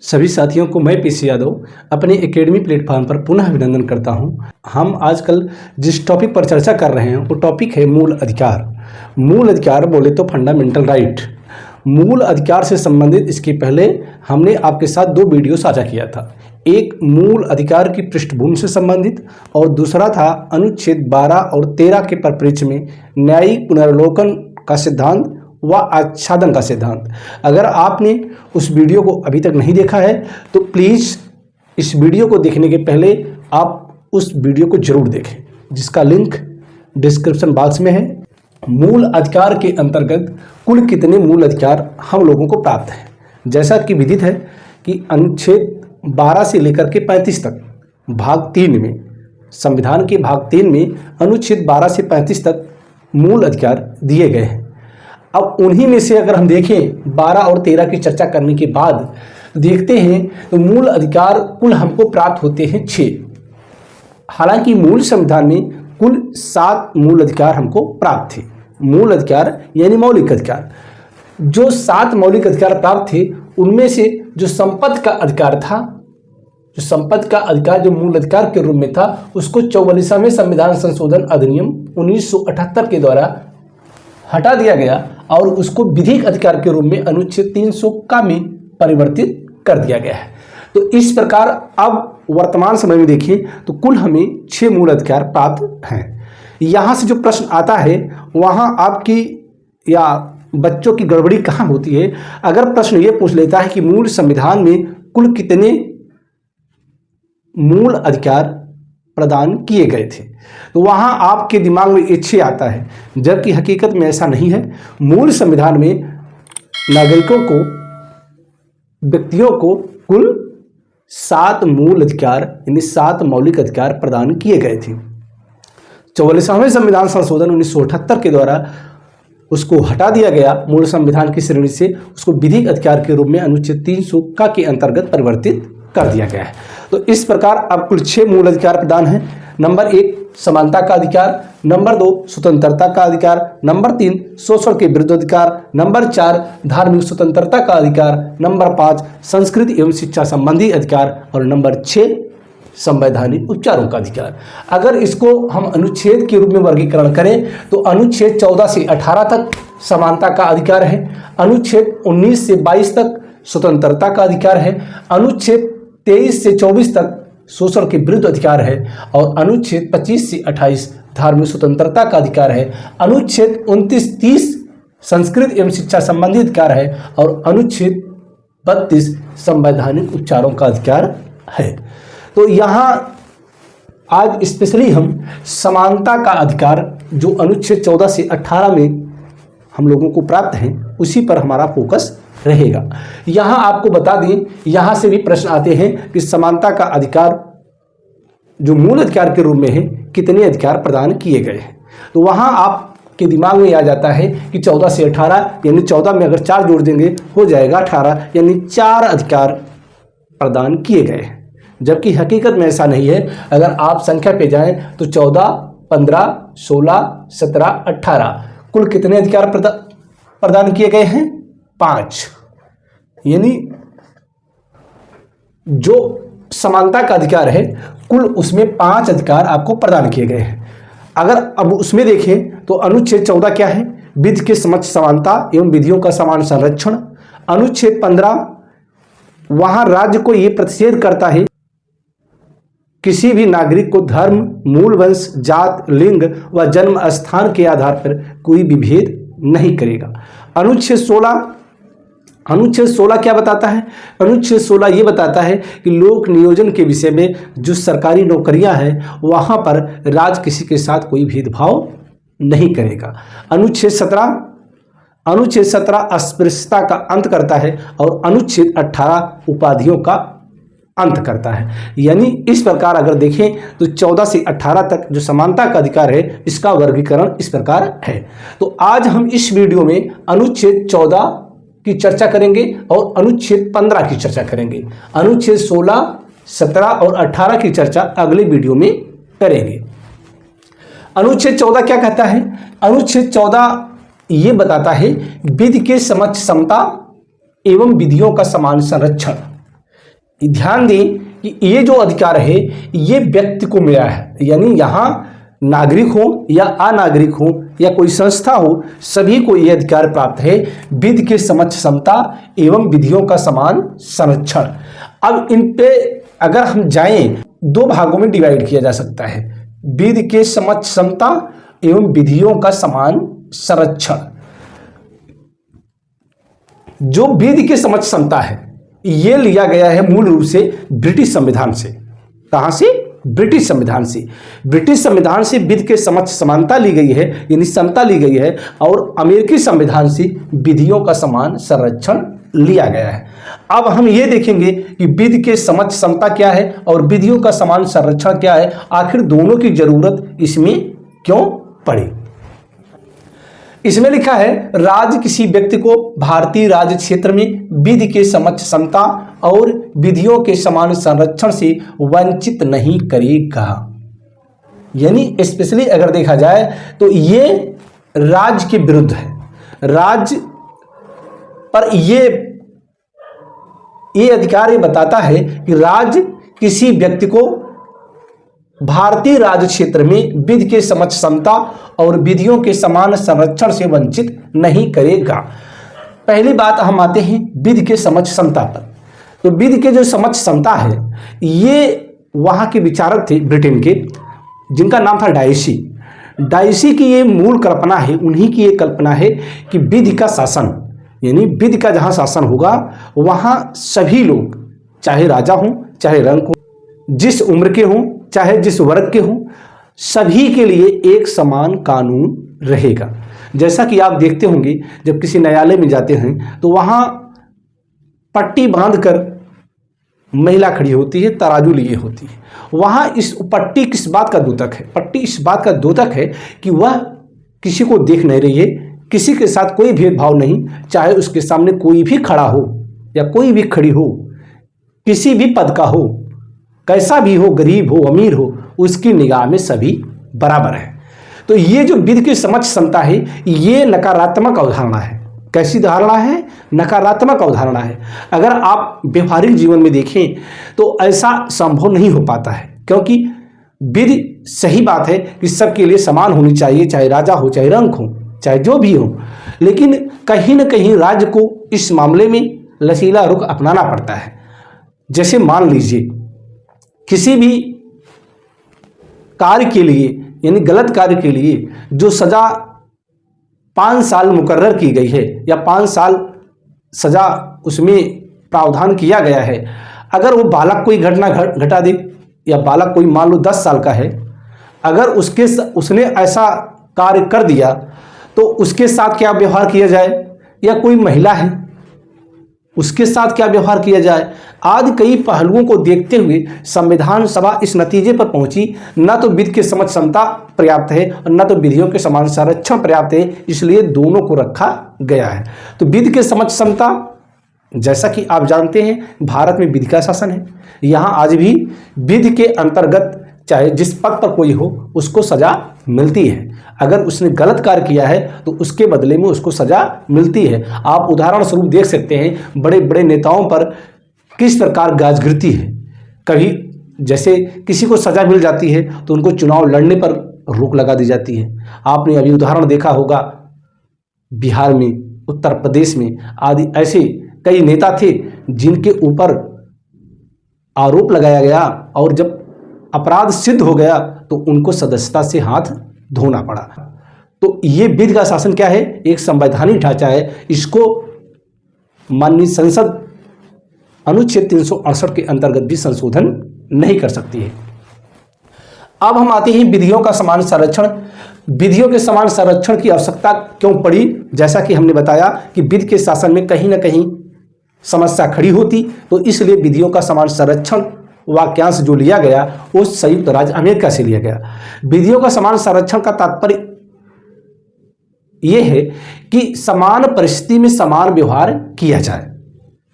सभी साथियों को मैं पीसी यादव अपने एकेडमी प्लेटफॉर्म पर पुनः अभिनंदन करता हूं। हम आजकल जिस टॉपिक पर चर्चा कर रहे हैं वो टॉपिक है मूल अधिकार। मूल अधिकार बोले तो फंडामेंटल राइट। मूल अधिकार से संबंधित इसके पहले हमने आपके साथ 2 वीडियो साझा किया था। एक मूल अधिकार की पृष्ठभूमि से संबंधित और दूसरा था अनुच्छेद 12 और 13 के परिप्रेक्ष्य में न्यायिक पुनर्वलोकन का सिद्धांत व आच्छादन का सिद्धांत। अगर आपने उस वीडियो को अभी तक नहीं देखा है तो प्लीज़ इस वीडियो को देखने के पहले आप उस वीडियो को जरूर देखें, जिसका लिंक डिस्क्रिप्शन बॉक्स में है। मूल अधिकार के अंतर्गत कुल कितने मूल अधिकार हम लोगों को प्राप्त हैं? जैसा कि विदित है कि अनुच्छेद 12 से लेकर के 35 तक भाग 3 में, संविधान के भाग 3 में अनुच्छेद 12 से 35 तक मूल अधिकार दिए गए हैं। अब उन्हीं में से अगर हम देखें 12 और 13 की चर्चा करने के बाद देखते हैं तो मूल अधिकार कुल हमको प्राप्त होते हैं 6। हालांकि मूल संविधान में कुल 7 मूल अधिकार हमको प्राप्त थे। मूल अधिकार यानी मौलिक अधिकार। जो 7 मौलिक अधिकार प्राप्त थे उनमें से जो संपत्ति का अधिकार था, जो संपत्ति का अधिकार जो मूल अधिकार के रूप में था, उसको 44वें संविधान संशोधन अधिनियम 1978 के द्वारा हटा दिया गया और उसको विधिक अधिकार के रूप में अनुच्छेद 300 का में परिवर्तित कर दिया गया है। तो इस प्रकार अब वर्तमान समय में देखें तो कुल हमें 6 मूल अधिकार प्राप्त हैं। यहाँ से जो प्रश्न आता है वहाँ आपकी या बच्चों की गड़बड़ी कहाँ होती है? अगर प्रश्न ये पूछ लेता है कि मूल संविधान में कुल कितने मूल अधिकार प्रदान किए गए थे, तो वहाँ आपके दिमाग में ये 6 आता है, जबकि हकीकत में ऐसा नहीं है। मूल संविधान में नागरिकों को, व्यक्तियों को कुल 7 मूल अधिकार यानी 7 मौलिक अधिकार प्रदान किए गए थे। 44वें संविधान संशोधन 1978 के द्वारा उसको हटा दिया गया मूल संविधान की श्रेणी से, उसको विधिक अधिकार के रूप में अनुच्छेद 300 का के अंतर्गत परिवर्तित कर दिया गया है। तो इस प्रकार अब कुल 6 मूल अधिकार प्रदान हैं। नंबर 1 समानता का अधिकार, नंबर 2 स्वतंत्रता का अधिकार, नंबर 3 शोषण के विरुद्ध अधिकार, नंबर 4 धार्मिक स्वतंत्रता का अधिकार, नंबर 5 संस्कृति एवं शिक्षा संबंधी अधिकार और नंबर 6 संवैधानिक उपचारों का अधिकार। अगर इसको हम अनुच्छेद के रूप में वर्गीकरण करें तो अनुच्छेद 14 से 18 तक समानता का अधिकार है, अनुच्छेद 19 से 22 तक स्वतंत्रता का अधिकार है, अनुच्छेद 23 से 24 तक शोषण के विरुद्ध अधिकार है और अनुच्छेद 25 से 28 धार्मिक स्वतंत्रता का अधिकार है, अनुच्छेद 29-30 संस्कृति एवं शिक्षा संबंधी अधिकार है और अनुच्छेद 32 संवैधानिक उपचारों का अधिकार है। तो यहाँ आज स्पेशली हम समानता का अधिकार जो अनुच्छेद 14 से 18 में हम लोगों को प्राप्त है उसी पर हमारा फोकस रहेगा। यहाँ आपको बता दें, यहाँ से भी प्रश्न आते हैं कि समानता का अधिकार जो मूल अधिकार के रूप में है कितने अधिकार प्रदान किए गए हैं। तो वहाँ आपके दिमाग में आ जाता है कि 14 से 18 यानी 14 में अगर 4 जोड़ देंगे हो जाएगा 18, यानी 4 अधिकार प्रदान किए गए हैं। जबकि हकीकत में ऐसा नहीं है। अगर आप संख्या पे जाएं तो 14, 15, 16, 17, 18 कुल कितने अधिकार प्रदान किए गए हैं? 5। यानी जो समानता का अधिकार है कुल उसमें 5 अधिकार आपको प्रदान किए गए हैं। अगर अब उसमें देखें तो अनुच्छेद 14 क्या है? विधि के समक्ष समानता एवं विधियों का समान संरक्षण। अनुच्छेद 15 वहां राज्य को यह प्रतिषेध करता है किसी भी नागरिक को धर्म, मूल वंश, जात, लिंग व जन्म स्थान के आधार पर कोई भी भेद नहीं करेगा। अनुच्छेद 16 क्या बताता है? अनुच्छेद 16 ये बताता है कि लोक नियोजन के विषय में जो सरकारी नौकरियां हैं वहां पर राज्य किसी के साथ कोई भेदभाव नहीं करेगा। अनुच्छेद 17 अस्पृश्यता का अंत करता है और अनुच्छेद 18 उपाधियों का अंत करता है। यानी इस प्रकार अगर देखें तो 14 से 18 तक जो समानता का अधिकार है इसका वर्गीकरण इस प्रकार है। तो आज हम इस वीडियो में अनुच्छेद 14 की चर्चा करेंगे और अनुच्छेद 15 की चर्चा करेंगे। अनुच्छेद 16, 17 और 18 की चर्चा अगले वीडियो में करेंगे। अनुच्छेद 14 क्या कहता है? अनुच्छेद 14 ये बताता है विधि के समक्ष समता एवं विधियों का समान संरक्षण। ध्यान दें कि ये जो अधिकार है ये व्यक्ति को मिला है, यानी यहाँ नागरिक हो या अनागरिक हो या कोई संस्था हो, सभी को ये अधिकार प्राप्त है विधि के समक्ष समता एवं विधियों का समान संरक्षण। अब इन पे अगर हम जाएं, दो भागों में डिवाइड किया जा सकता है, विधि के समक्ष समता एवं विधियों का समान संरक्षण। जो विधि के समक्ष समता है ये लिया गया है मूल रूप से ब्रिटिश संविधान से। कहां से? ब्रिटिश संविधान से। ब्रिटिश संविधान से विधि के समक्ष समानता ली गई है, यानी समता ली गई है, और अमेरिकी संविधान से विधियों का समान संरक्षण लिया गया है। अब हम ये देखेंगे कि विधि के समक्ष समता क्या है और विधियों का समान संरक्षण क्या है, आखिर दोनों की जरूरत इसमें क्यों पड़ी। इसमें लिखा है, राज्य किसी व्यक्ति को भारतीय राज्य क्षेत्र में विधि के समक्ष समता और विधियों के समान संरक्षण से वंचित नहीं करेगा। यानी स्पेशली अगर देखा जाए तो ये राज्य के विरुद्ध है, राज्य पर ये अधिकार ये बताता है कि राज्य किसी व्यक्ति को भारतीय राज्य क्षेत्र में विधि के समक्ष समता और विधियों के समान संरक्षण से वंचित नहीं करेगा। पहली बात हम आते हैं विधि के समक्ष समता पर। तो विधि के जो समक्ष समता है ये वहाँ के विचारक थे ब्रिटेन के, जिनका नाम था डाइसी। डाइसी की ये मूल कल्पना है, उन्हीं की ये कल्पना है कि विधि का शासन, यानी विधि का जहाँ शासन होगा वहाँ सभी लोग, चाहे राजा हों चाहे रंक हो, जिस उम्र के हों चाहे जिस वर्ग के हों, सभी के लिए एक समान कानून रहेगा। जैसा कि आप देखते होंगे जब किसी न्यायालय में जाते हैं तो वहाँ पट्टी बांधकर महिला खड़ी होती है, तराजू लिए होती है। वहाँ इस पट्टी किस बात का द्योतक है? पट्टी इस बात का द्योतक है कि वह किसी को देख नहीं रही है, किसी के साथ कोई भेदभाव नहीं, चाहे उसके सामने कोई भी खड़ा हो या कोई भी खड़ी हो, किसी भी पद का हो, कैसा भी हो, गरीब हो अमीर हो, उसकी निगाह में सभी बराबर है। तो ये जो विधि की समक्ष समता है ये नकारात्मक अवधारणा है। कैसी धारणा है? नकारात्मक अवधारणा है। अगर आप व्यवहारिक जीवन में देखें तो ऐसा संभव नहीं हो पाता है, क्योंकि विधि सही बात है कि सबके लिए समान होनी चाहिए, चाहे राजा हो चाहे रंक हो चाहे जो भी हो, लेकिन कहीं ना कहीं राज्य को इस मामले में लचीला रुख अपनाना पड़ता है। जैसे मान लीजिए किसी भी कार्य के लिए, यानी गलत कार्य के लिए जो सजा 5 साल मुकर्रर की गई है या 5 साल सजा उसमें प्रावधान किया गया है, अगर वो बालक कोई घटना घटा दे या बालक कोई मान लो 10 साल का है, अगर उसने ऐसा कार्य कर दिया तो उसके साथ क्या व्यवहार किया जाए, या कोई महिला है उसके साथ क्या व्यवहार किया जाए, आदि कई पहलुओं को देखते हुए संविधान सभा इस नतीजे पर पहुंची, न तो विधि के समक्ष समता पर्याप्त है और न तो विधियों के समान संरक्षण पर्याप्त है, इसलिए दोनों को रखा गया है। तो विधि के समक्ष समता, जैसा कि आप जानते हैं भारत में विधि का शासन है, यहाँ आज भी विधि के अंतर्गत चाहे जिस पद पर कोई हो उसको सजा मिलती है। अगर उसने गलत कार्य किया है तो उसके बदले में उसको सजा मिलती है। आप उदाहरण स्वरूप देख सकते हैं बड़े बड़े नेताओं पर किस प्रकार गाज गिरती है। कभी जैसे किसी को सजा मिल जाती है तो उनको चुनाव लड़ने पर रोक लगा दी जाती है। आपने अभी उदाहरण देखा होगा बिहार में, उत्तर प्रदेश में आदि ऐसे कई नेता थे जिनके ऊपर आरोप लगाया गया और जब अपराध सिद्ध हो गया तो उनको सदस्यता से हाथ धोना पड़ा। तो ये विधि का शासन क्या है? एक संवैधानिक ढांचा है। इसको माननीय संसद अनुच्छेद 368 के अंतर्गत भी संशोधन नहीं कर सकती है। अब हम आते हैं विधियों का समान संरक्षण। विधियों के समान संरक्षण की आवश्यकता क्यों पड़ी? जैसा कि हमने बताया कि विधि के शासन में कहीं ना कहीं समस्या खड़ी होती, तो इसलिए विधियों का समान संरक्षण वाक्यांश जो लिया गया वो संयुक्त राज्य अमेरिका से लिया गया। विधियों का समान संरक्षण का तात्पर्य यह है कि समान परिस्थिति में समान व्यवहार किया जाए,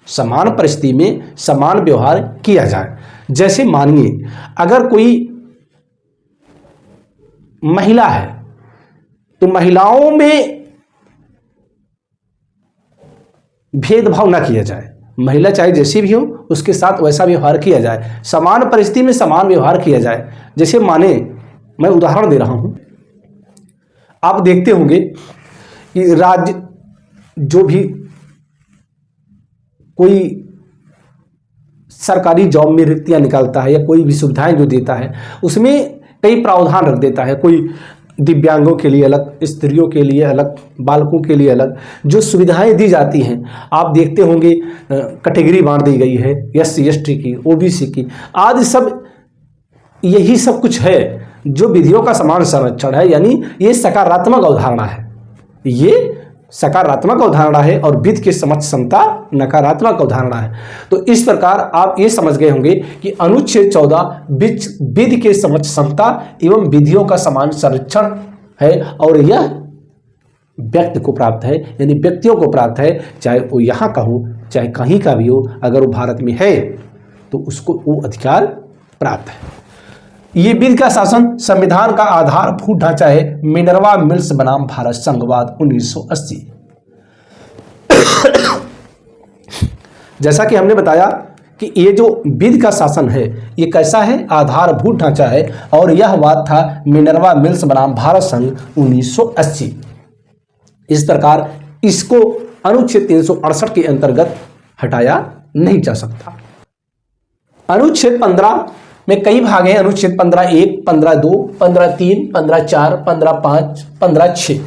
समान परिस्थिति में समान व्यवहार किया जाए। जैसे मानिए अगर कोई महिला है तो महिलाओं में भेदभाव ना किया जाए, महिला चाहे जैसी भी हो उसके साथ वैसा व्यवहार किया जाए, समान परिस्थिति में समान व्यवहार किया जाए। जैसे माने, मैं उदाहरण दे रहा हूं, आप देखते होंगे कि राज्य जो भी कोई सरकारी जॉब में रिक्तियां निकालता है या कोई भी सुविधाएं जो देता है उसमें कई प्रावधान रख देता है। कोई दिव्यांगों के लिए अलग, स्त्रियों के लिए अलग, बालकों के लिए अलग जो सुविधाएं दी जाती हैं, आप देखते होंगे कैटेगरी बांट दी गई है, SC ST की, OBC की आदि सब। यही सब कुछ है जो विधियों का समान संरक्षण है, यानी ये सकारात्मक अवधारणा है, ये सकारात्मक अवधारणा है और विधि की समझ क्षमता नकारात्मक अवधारणा है। तो इस प्रकार आप ये समझ गए होंगे कि अनुच्छेद 14 विधि के समझ क्षमता एवं विधियों का समान संरक्षण है और यह व्यक्ति को प्राप्त है, यानी व्यक्तियों को प्राप्त है, चाहे वो यहाँ का हो चाहे कहीं का भी हो, अगर वो भारत में है तो उसको वो अधिकार प्राप्त है। ये विधि का शासन संविधान का आधारभूत ढांचा है। मिनर्वा मिल्स बनाम भारत संघवाद 1980। जैसा कि हमने बताया कि ये जो विधि का शासन है ये कैसा है, आधारभूत ढांचा है, और यह वाद था मिनर्वा मिल्स बनाम भारत संघ 1980। इस प्रकार इसको अनुच्छेद 368 के अंतर्गत हटाया नहीं जा सकता। अनुच्छेद 15 में कई भाग हैं। अनुच्छेद 15(1), 15(2), 15(3), 15(4), 15(5), 15(6।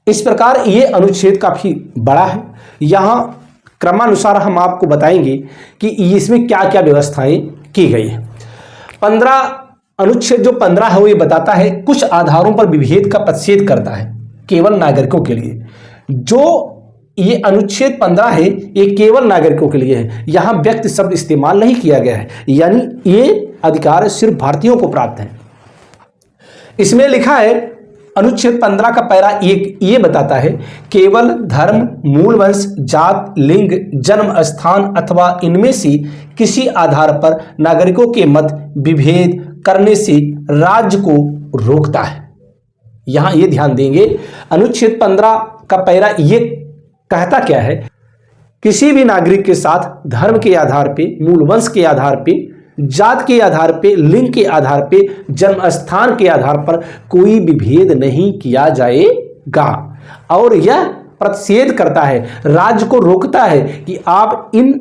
इस प्रकार ये अनुच्छेद काफी बड़ा है। यहाँ क्रमानुसार हम आपको बताएंगे कि इसमें क्या क्या व्यवस्थाएं की गई है। अनुच्छेद जो 15 है वो ये बताता है कुछ आधारों पर विभेद का प्रतिषेध करता है केवल नागरिकों के लिए। जो ये अनुच्छेद 15 है ये केवल नागरिकों के लिए है, यहाँ व्यक्ति शब्द इस्तेमाल नहीं किया गया है, यानी ये अधिकार सिर्फ भारतीयों को प्राप्त है। इसमें लिखा है अनुच्छेद 15 का पैरा 1 ये बताता है केवल धर्म, मूल वंश, जात, लिंग, जन्म स्थान अथवा इनमें से किसी आधार पर नागरिकों के मत विभेद करने से राज्य को रोकता है। यहां ये ध्यान देंगे, अनुच्छेद 15 का पैरा ये कहता क्या है, किसी भी नागरिक के साथ धर्म के आधार पे, मूल वंश के आधार पे, जात के आधार पे, लिंग के आधार पे, जन्म स्थान के आधार पर कोई विभेद नहीं किया जाएगा। और यह प्रतिषेध करता है, राज्य को रोकता है कि आप इन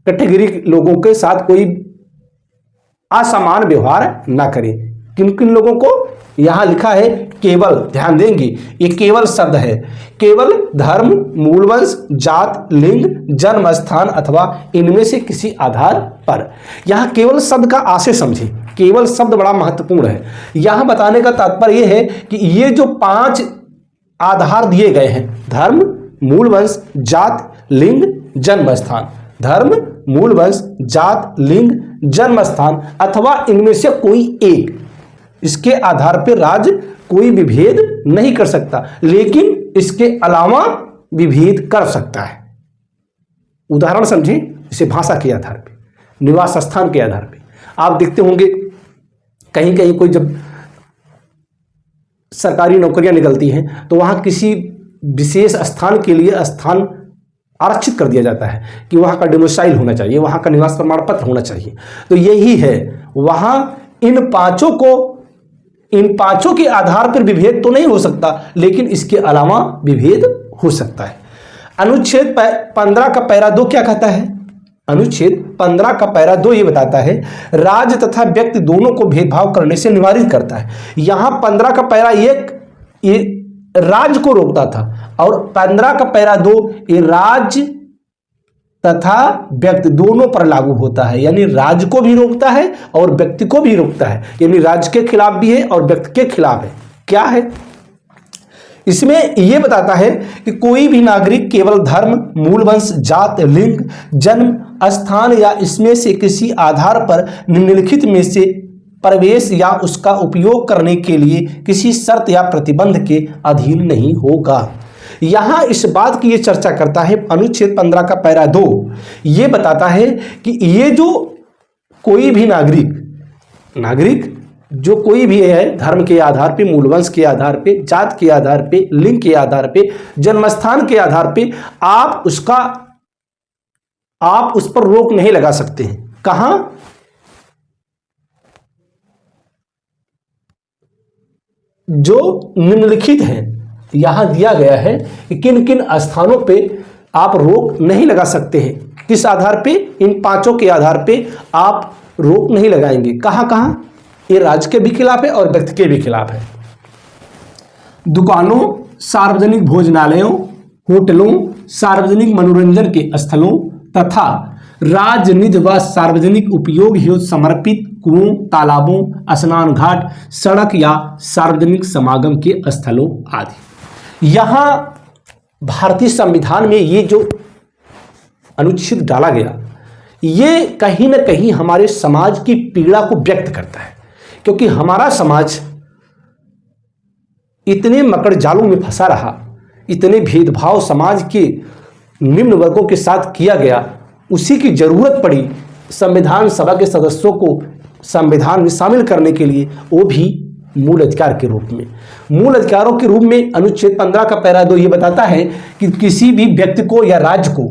कैटेगरी लोगों के साथ कोई असमान व्यवहार ना करें। किन किन लोगों को, यहां लिखा है केवल, ध्यान देंगे ये केवल शब्द है, केवल धर्म, मूल वंश, जात, लिंग, जन्म स्थान अथवा इनमें से किसी आधार पर। यहां केवल शब्द का आशय समझे, केवल शब्द बड़ा महत्वपूर्ण है। यहां बताने का तात्पर्य यह है कि ये जो 5 आधार दिए गए हैं, धर्म, मूल वंश, जात, लिंग, जन्म स्थान, धर्म, मूल वंश, जात, लिंग, जन्म स्थान अथवा इनमें से कोई एक, इसके आधार पर राज्य कोई विभेद नहीं कर सकता, लेकिन इसके अलावा विभेद कर सकता है। उदाहरण समझें, जैसे भाषा के आधार पे, निवास स्थान के आधार पे। आप देखते होंगे कहीं कहीं कोई जब सरकारी नौकरियां निकलती हैं तो वहां किसी विशेष स्थान के लिए स्थान आरक्षित कर दिया जाता है कि वहां का डोमिसाइल होना चाहिए, वहां का निवास प्रमाण पत्र होना चाहिए। तो यही है, वहां इन पांचों के आधार पर विभेद तो नहीं हो सकता, लेकिन इसके अलावा विभेद हो सकता है। अनुच्छेद 15 का पैरा 2 क्या कहता है? अनुच्छेद 15 का पैरा 2 ये बताता है राज्य तथा व्यक्ति दोनों को भेदभाव करने से निवारित करता है। यहां 15 का पैरा 1 ये राज्य को रोकता था और 15 का पैरा 2 ये राज्य तथा व्यक्ति दोनों पर लागू होता है, यानी राज्य को भी रोकता है और व्यक्ति को भी रोकता है, यानी राज्य के खिलाफ भी है और व्यक्ति के खिलाफ है। क्या है इसमें? यह बताता है कि कोई भी नागरिक केवल धर्म, मूल वंश, जात, लिंग, जन्म स्थान या इसमें से किसी आधार पर निम्नलिखित में से प्रवेश या उसका उपयोग करने के लिए किसी शर्त या प्रतिबंध के अधीन नहीं होगा। यहां इस बात की ये चर्चा करता है, अनुच्छेद 15 का पैरा 2 ये बताता है कि ये जो कोई भी नागरिक जो कोई भी है, धर्म के आधार पे, मूल वंश के आधार पे, जात के आधार पे, लिंग के आधार पे, जन्मस्थान के आधार पे, आप उसका आप उस पर रोक नहीं लगा सकते हैं। कहां? जो निम्नलिखित है, यहां दिया गया है कि किन किन स्थानों पे आप रोक नहीं लगा सकते हैं। किस आधार पे? इन पांचों के आधार पे आप रोक नहीं लगाएंगे। कहां कहां? ये राज्य के भी खिलाफ है और व्यक्ति के भी खिलाफ है। दुकानों, सार्वजनिक भोजनालयों, होटलों, सार्वजनिक मनोरंजन के स्थलों तथा राजनिधि व सार्वजनिक उपयोग हेतु समर्पित कुओं, तालाबों, स्नान घाट, सड़क या सार्वजनिक समागम के स्थलों आदि। यहां भारतीय संविधान में ये जो अनुच्छेद डाला गया, ये कहीं ना कहीं हमारे समाज की पीड़ा को व्यक्त करता है, क्योंकि हमारा समाज इतने मकड़ जालों में फंसा रहा, इतने भेदभाव समाज के निम्न वर्गों के साथ किया गया, उसी की जरूरत पड़ी संविधान सभा के सदस्यों को संविधान में शामिल करने के लिए, वो भी मूल अधिकार के रूप में। मूल अधिकारों के रूप में अनुच्छेद 15 का पैरा 2 ये बताता है कि किसी भी व्यक्ति को या राज्य को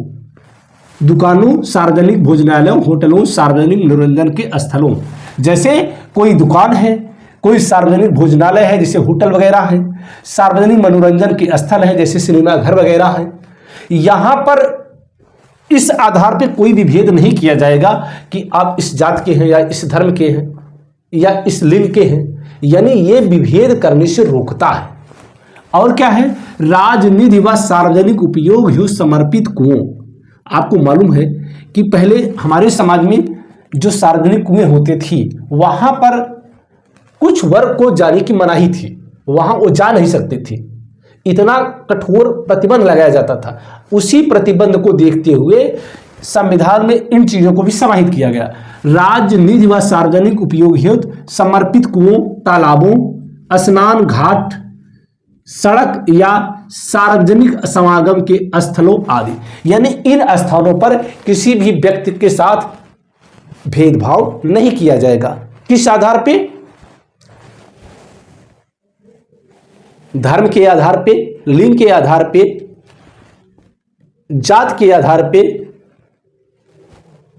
दुकानों, सार्वजनिक भोजनालयों, होटलों, सार्वजनिक मनोरंजन के स्थलों, जैसे कोई दुकान है, कोई सार्वजनिक भोजनालय है जैसे होटल वगैरह है, सार्वजनिक मनोरंजन के स्थल है जैसे सिनेमा घर वगैरह है, यहां पर इस आधार पे कोई भी भेद नहीं किया जाएगा कि आप इस जात के हैं या इस धर्म के हैं या इस लिंग के हैं, यानी ये विभेद करने से रोकता है। और क्या है? राजनिधि व सार्वजनिक उपयोग हेतु समर्पित कुओं। आपको मालूम है कि पहले हमारे समाज में जो सार्वजनिक कुएं होते थी, वहां पर कुछ वर्ग को जाने की मनाही थी, वहां वो जा नहीं सकते थे, इतना कठोर प्रतिबंध लगाया जाता था। उसी प्रतिबंध को देखते हुए संविधान में इन चीजों को भी समाहित किया गया। राजनिधि व सार्वजनिक उपयोग हेतु समर्पित कुओं, तालाबों, स्नान घाट, सड़क या सार्वजनिक समागम के स्थलों आदि, यानी इन स्थानों पर किसी भी व्यक्ति के साथ भेदभाव नहीं किया जाएगा। किस आधार पे? धर्म के आधार पे, लिंग के आधार पे, जात के आधार पे,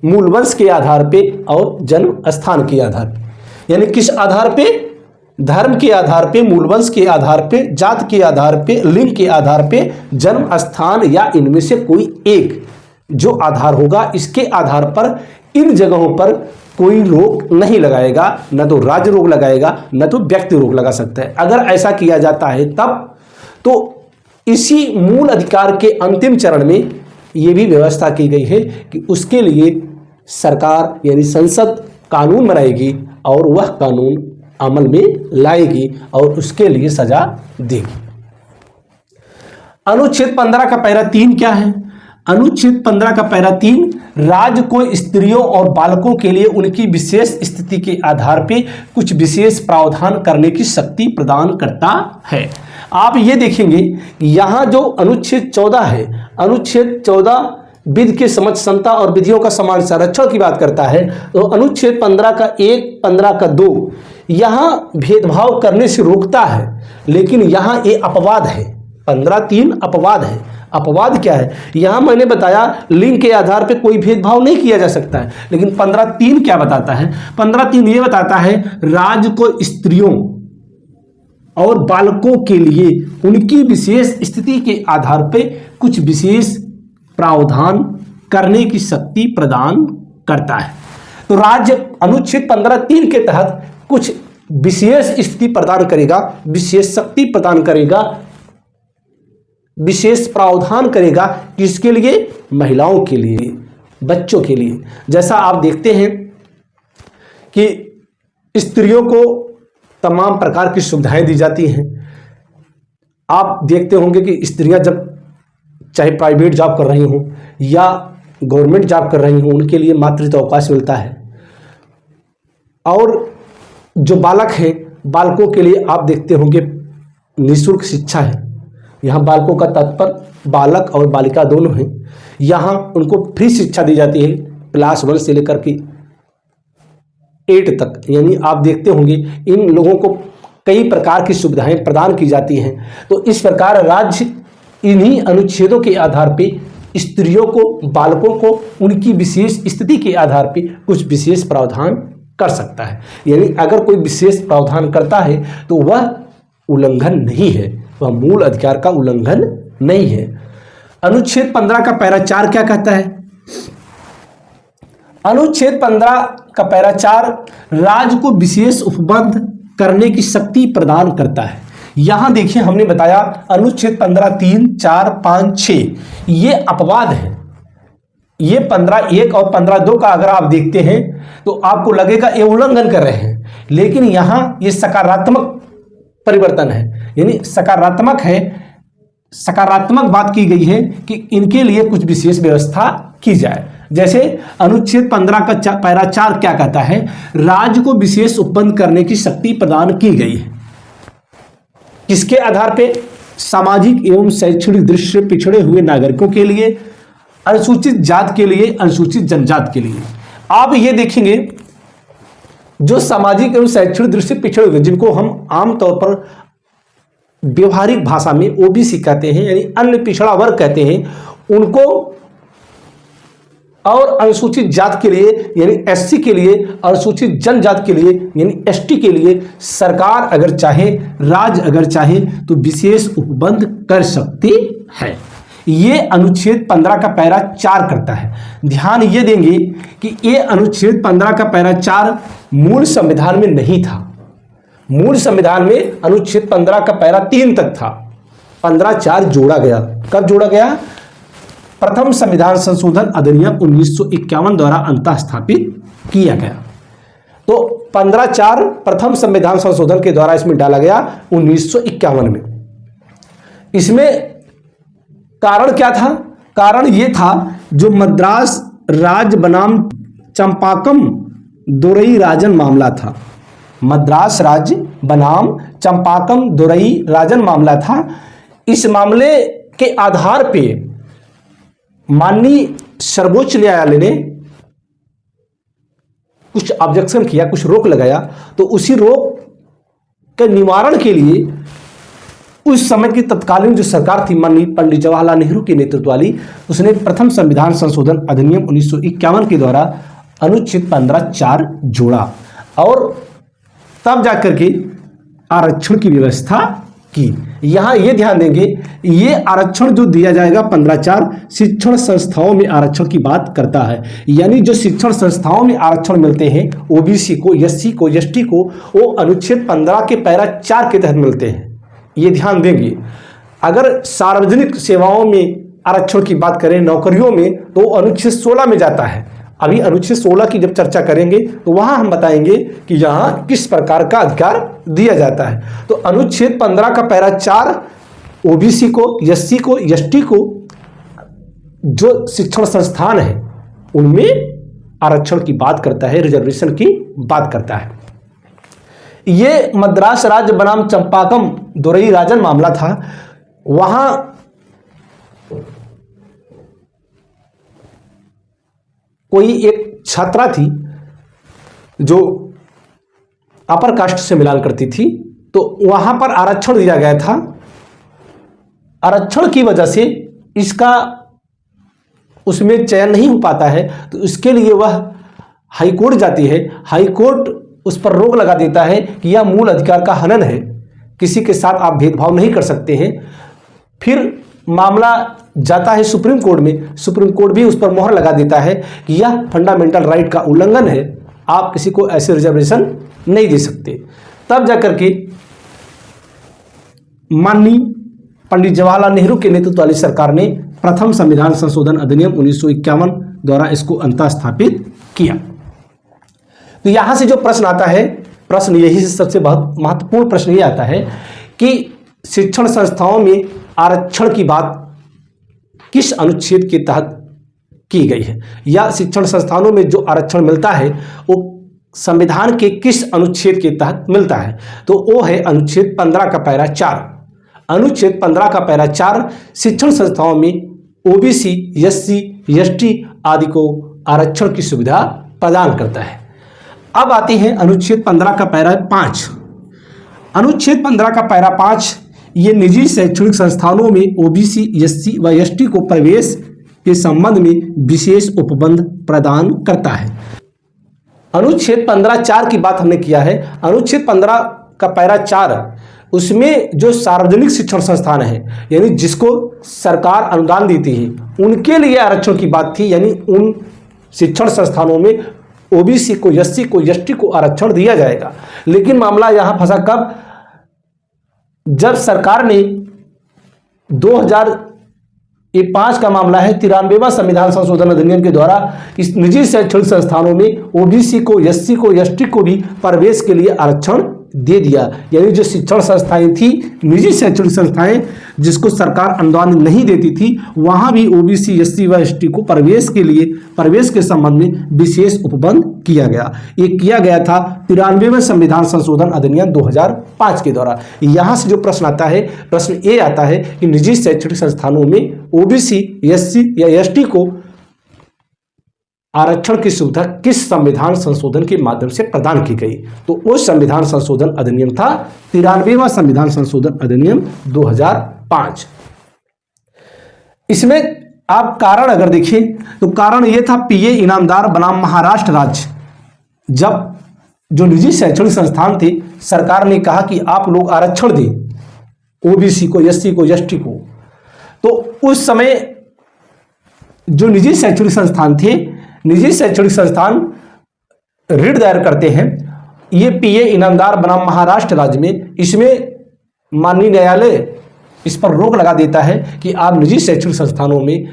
मूल वंश के आधार पे और जन्म स्थान के आधार पे। यानी किस आधार पे? धर्म के आधार पे, मूल वंश के आधार पे, जात के आधार पे, लिंग के आधार पे, जन्म स्थान या इनमें से कोई एक जो आधार होगा, इसके आधार पर इन जगहों पर कोई रोक नहीं लगाएगा। न तो राज्य रोक लगाएगा, न तो व्यक्ति रोक लगा सकता है। अगर ऐसा किया जाता है तब तो इसी मूल अधिकार के अंतिम चरण में ये भी व्यवस्था की गई है कि उसके लिए सरकार यानी संसद कानून बनाएगी और वह कानून अमल में लाएगी और उसके लिए सजा देगी। अनुच्छेद 15 का पैरा 3 क्या है? अनुच्छेद 15 का पैरा 3 राज्य को स्त्रियों और बालकों के लिए उनकी विशेष स्थिति के आधार पे कुछ विशेष प्रावधान करने की शक्ति प्रदान करता है। आप ये देखेंगे यहाँ जो अनुच्छेद 14 है, अनुच्छेद 14 विधि के समझ समता और विधियों का समान संरक्षण की बात करता है, तो अनुच्छेद 15 का 1, 15 का 2 यहाँ भेदभाव करने से रोकता है, लेकिन यहाँ ये अपवाद है। 15(3) अपवाद है। अपवाद क्या है? यहाँ मैंने बताया लिंग के आधार पे कोई भेदभाव नहीं किया जा सकता है, लेकिन 15(3) क्या बताता है? 15(3) ये बताता है राज्य को स्त्रियों और बालकों के लिए उनकी विशेष स्थिति के आधार पे कुछ विशेष प्रावधान करने की शक्ति प्रदान करता है। तो राज्य अनुच्छेद 15(3) के तहत कुछ विशेष स्थिति प्रदान करेगा, विशेष शक्ति प्रदान करेगा, विशेष प्रावधान करेगा। किसके लिए? महिलाओं के लिए, बच्चों के लिए। जैसा आप देखते हैं कि स्त्रियों को तमाम प्रकार की सुविधाएं दी जाती हैं। आप देखते होंगे कि स्त्रियां जब चाहे प्राइवेट जॉब कर रही हों या गवर्नमेंट जॉब कर रही हों, उनके लिए मातृत्व अवकाश मिलता है। और जो बालक हैं, बालकों के लिए आप देखते होंगे निःशुल्क शिक्षा है। यहाँ बालकों का तात्पर्य बालक और बालिका दोनों हैं। यहाँ उनको फ्री शिक्षा दी जाती है क्लास 1 से लेकर के 8 तक। यानी आप देखते होंगे इन लोगों को कई प्रकार की सुविधाएं प्रदान की जाती हैं। तो इस प्रकार राज्य इन्हीं अनुच्छेदों के आधार पे स्त्रियों को, बालकों को उनकी विशेष स्थिति के आधार पर कुछ विशेष प्रावधान कर सकता है। यानी अगर कोई विशेष प्रावधान करता है तो वह उल्लंघन नहीं है, वह मूल अधिकार का उल्लंघन नहीं है। अनुच्छेद 15 का पैरा 4 क्या कहता है? अनुच्छेद 15 का पैरा 4 राज्य को विशेष उपबंध करने की शक्ति प्रदान करता है। यहां देखिए, हमने बताया अनुच्छेद 15 3, 4, 5, 6 ये अपवाद है। ये 15(1) और 15(2) का अगर आप देखते हैं तो आपको लगेगा ये उल्लंघन कर रहे हैं, लेकिन यहां ये सकारात्मक परिवर्तन है, यानी सकारात्मक है। सकारात्मक बात की गई है कि इनके लिए कुछ विशेष व्यवस्था की जाए। जैसे अनुच्छेद 15 का पैरा 4 क्या कहता है? राज्य को विशेष उपबंध करने की शक्ति प्रदान की गई है। किसके आधार पे? सामाजिक एवं शैक्षणिक दृष्टि से पिछड़े हुए नागरिकों के लिए, अनुसूचित जात के लिए, अनुसूचित जनजाति के लिए। आप ये देखेंगे, जो सामाजिक एवं शैक्षणिक दृष्टि से पिछड़े हुए, जिनको हम आमतौर पर व्यवहारिक भाषा में ओबीसी कहते हैं, यानी अन्य पिछड़ा वर्ग कहते हैं, उनको, और अनुसूचित जात के लिए यानी एससी के लिए, अनुसूचित जनजाति के लिए यानी एसटी के लिए सरकार अगर चाहे, राज्य अगर चाहे तो विशेष उपबंध कर सकती है। ये अनुच्छेद 15 का पैरा 4 करता है। ध्यान ये देंगे कि ये अनुच्छेद 15 का पैरा 4 मूल संविधान में नहीं था। मूल संविधान में अनुच्छेद 15 का पैरा 3 तक था, 15(4) जोड़ा गया। कब जोड़ा गया? प्रथम संविधान संशोधन अधिनियम 1951 द्वारा अंतः स्थापित किया गया। तो 15(4) प्रथम संविधान संशोधन के द्वारा इसमें डाला गया 1951 में। इसमें कारण क्या था? कारण ये था, जो मद्रास राज्य बनाम चंपाकम दोरई राजन मामला था। मद्रास राज्य बनाम चंपाकम दोरई राजन मामला था। इस मामले के आधार पे माननीय सर्वोच्च न्यायालय ने कुछ ऑब्जेक्शन किया, कुछ रोक लगाया। तो उसी रोक के निवारण के लिए उस समय की तत्कालीन जो सरकार थी, माननीय पंडित जवाहरलाल नेहरू के नेतृत्व वाली, उसने प्रथम संविधान संशोधन अधिनियम 1951 के द्वारा अनुच्छेद 15(4) जोड़ा और तब जाकर के आरक्षण की व्यवस्था की। यहां ये ध्यान देंगे, ये आरक्षण जो दिया जाएगा 15(4) शिक्षण संस्थाओं में आरक्षण की बात करता है। यानी जो शिक्षण संस्थाओं में आरक्षण मिलते हैं ओबीसी को, एससी को, एसटी को, वो अनुच्छेद 15 के पैरा 4 के तहत मिलते हैं। ये ध्यान देंगे। अगर सार्वजनिक सेवाओं में आरक्षण की बात करें, नौकरियों में, तो अनुच्छेद 16 में जाता है। अभी अनुच्छेद 16 की जब चर्चा करेंगे तो वहां हम बताएंगे कि यहां किस प्रकार का अधिकार दिया जाता है। तो अनुच्छेद 15 का पैरा 4 ओबीसी को, एससी को, एसटी को जो शिक्षण संस्थान है उनमें आरक्षण की बात करता है, रिजर्वेशन की बात करता है। ये मद्रास राज्य बनाम चंपाकम दोरई राजन मामला था। वहां कोई एक छात्रा थी जो अपर कास्ट से मिलान करती थी, तो वहां पर आरक्षण दिया गया था। आरक्षण की वजह से इसका उसमें चयन नहीं हो पाता है, तो इसके लिए वह हाईकोर्ट जाती है। हाईकोर्ट उस पर रोक लगा देता है कि यह मूल अधिकार का हनन है, किसी के साथ आप भेदभाव नहीं कर सकते हैं। फिर मामला जाता है सुप्रीम कोर्ट में। सुप्रीम कोर्ट भी उस पर मोहर लगा देता है कि यह फंडामेंटल राइट का उल्लंघन है, आप किसी को ऐसे रिजर्वेशन नहीं दे सकते। तब जाकर के माननीय पंडित जवाहरलाल नेहरू के नेतृत्व वाली सरकार ने प्रथम संविधान संशोधन अधिनियम 1951 द्वारा इसको अंतः स्थापित किया। तो यहां से जो प्रश्न आता है, प्रश्न यही से सबसे बहुत महत्वपूर्ण प्रश्न ये आता है कि शिक्षण संस्थाओं में आरक्षण की बात किस अनुच्छेद के तहत की गई है, या शिक्षण संस्थानों में जो आरक्षण मिलता है वो संविधान के किस अनुच्छेद के तहत मिलता है। तो वो है अनुच्छेद 15 का पैरा 4। अनुच्छेद 15 का पैरा 4 शिक्षण संस्थाओं में ओबीसी, एससी, एसटी आदि को आरक्षण की सुविधा प्रदान करता है। अब आते हैं अनुच्छेद 15 का पैरा 5। अनुच्छेद 15 का पैरा 5 ये निजी शैक्षणिक संस्थानों में ओबीसी, एससी व एसटी को प्रवेश के संबंध में विशेष उपबंध प्रदान करता है। अनुच्छेद 15(4) की बात हमने किया है। अनुच्छेद 15 का पैरा 4, उसमें जो सार्वजनिक शिक्षण संस्थान है, यानी जिसको सरकार अनुदान देती है, उनके लिए आरक्षण की बात थी। यानी उन शिक्षण संस्थानों में ओबीसी को, एससी को, एसटी को आरक्षण दिया जाएगा। लेकिन मामला यहां फंसा कब? जब सरकार ने 2005 का मामला है, 93वां संविधान संशोधन अधिनियम के द्वारा इस निजी शैक्षणिक संस्थानों में ओबीसी को, एससी को, एसटी को भी प्रवेश के लिए आरक्षण दे दिया। यानी जो शिक्षण संस्थाएं थी, निजी शैक्षणिक संस्थाएं जिसको सरकार अनुदान नहीं देती थी, वहां भी ओबीसी, एससी व एसटी को प्रवेश के लिए, प्रवेश के संबंध में विशेष उपबंध किया गया। ये किया गया था 93वें संविधान संशोधन अधिनियम 2005 के द्वारा। यहां से जो प्रश्न आता है, प्रश्न ये आता है कि निजी शैक्षणिक संस्थानों में ओबीसी, एससी या एसटी को आरक्षण की सुविधा किस संविधान संशोधन के माध्यम से प्रदान की गई? तो वो संविधान संशोधन अधिनियम था 93वां संविधान संशोधन अधिनियम 2005। इसमें आप कारण अगर देखें तो कारण ये था, पीए इनामदार बनाम महाराष्ट्र राज्य। जब जो निजी शैक्षणिक संस्थान थे, सरकार ने कहा कि आप लोग आरक्षण दें ओबीसी को, एससी को, एसटी को, तो उस समय जो निजी शैक्षणिक संस्थान थे, निजी शैक्षणिक संस्थान रिट दायर करते हैं। ये पीए इनामदार बनाम महाराष्ट्र राज्य में, इसमें माननीय न्यायालय इस पर रोक लगा देता है कि आप निजी शैक्षणिक संस्थानों में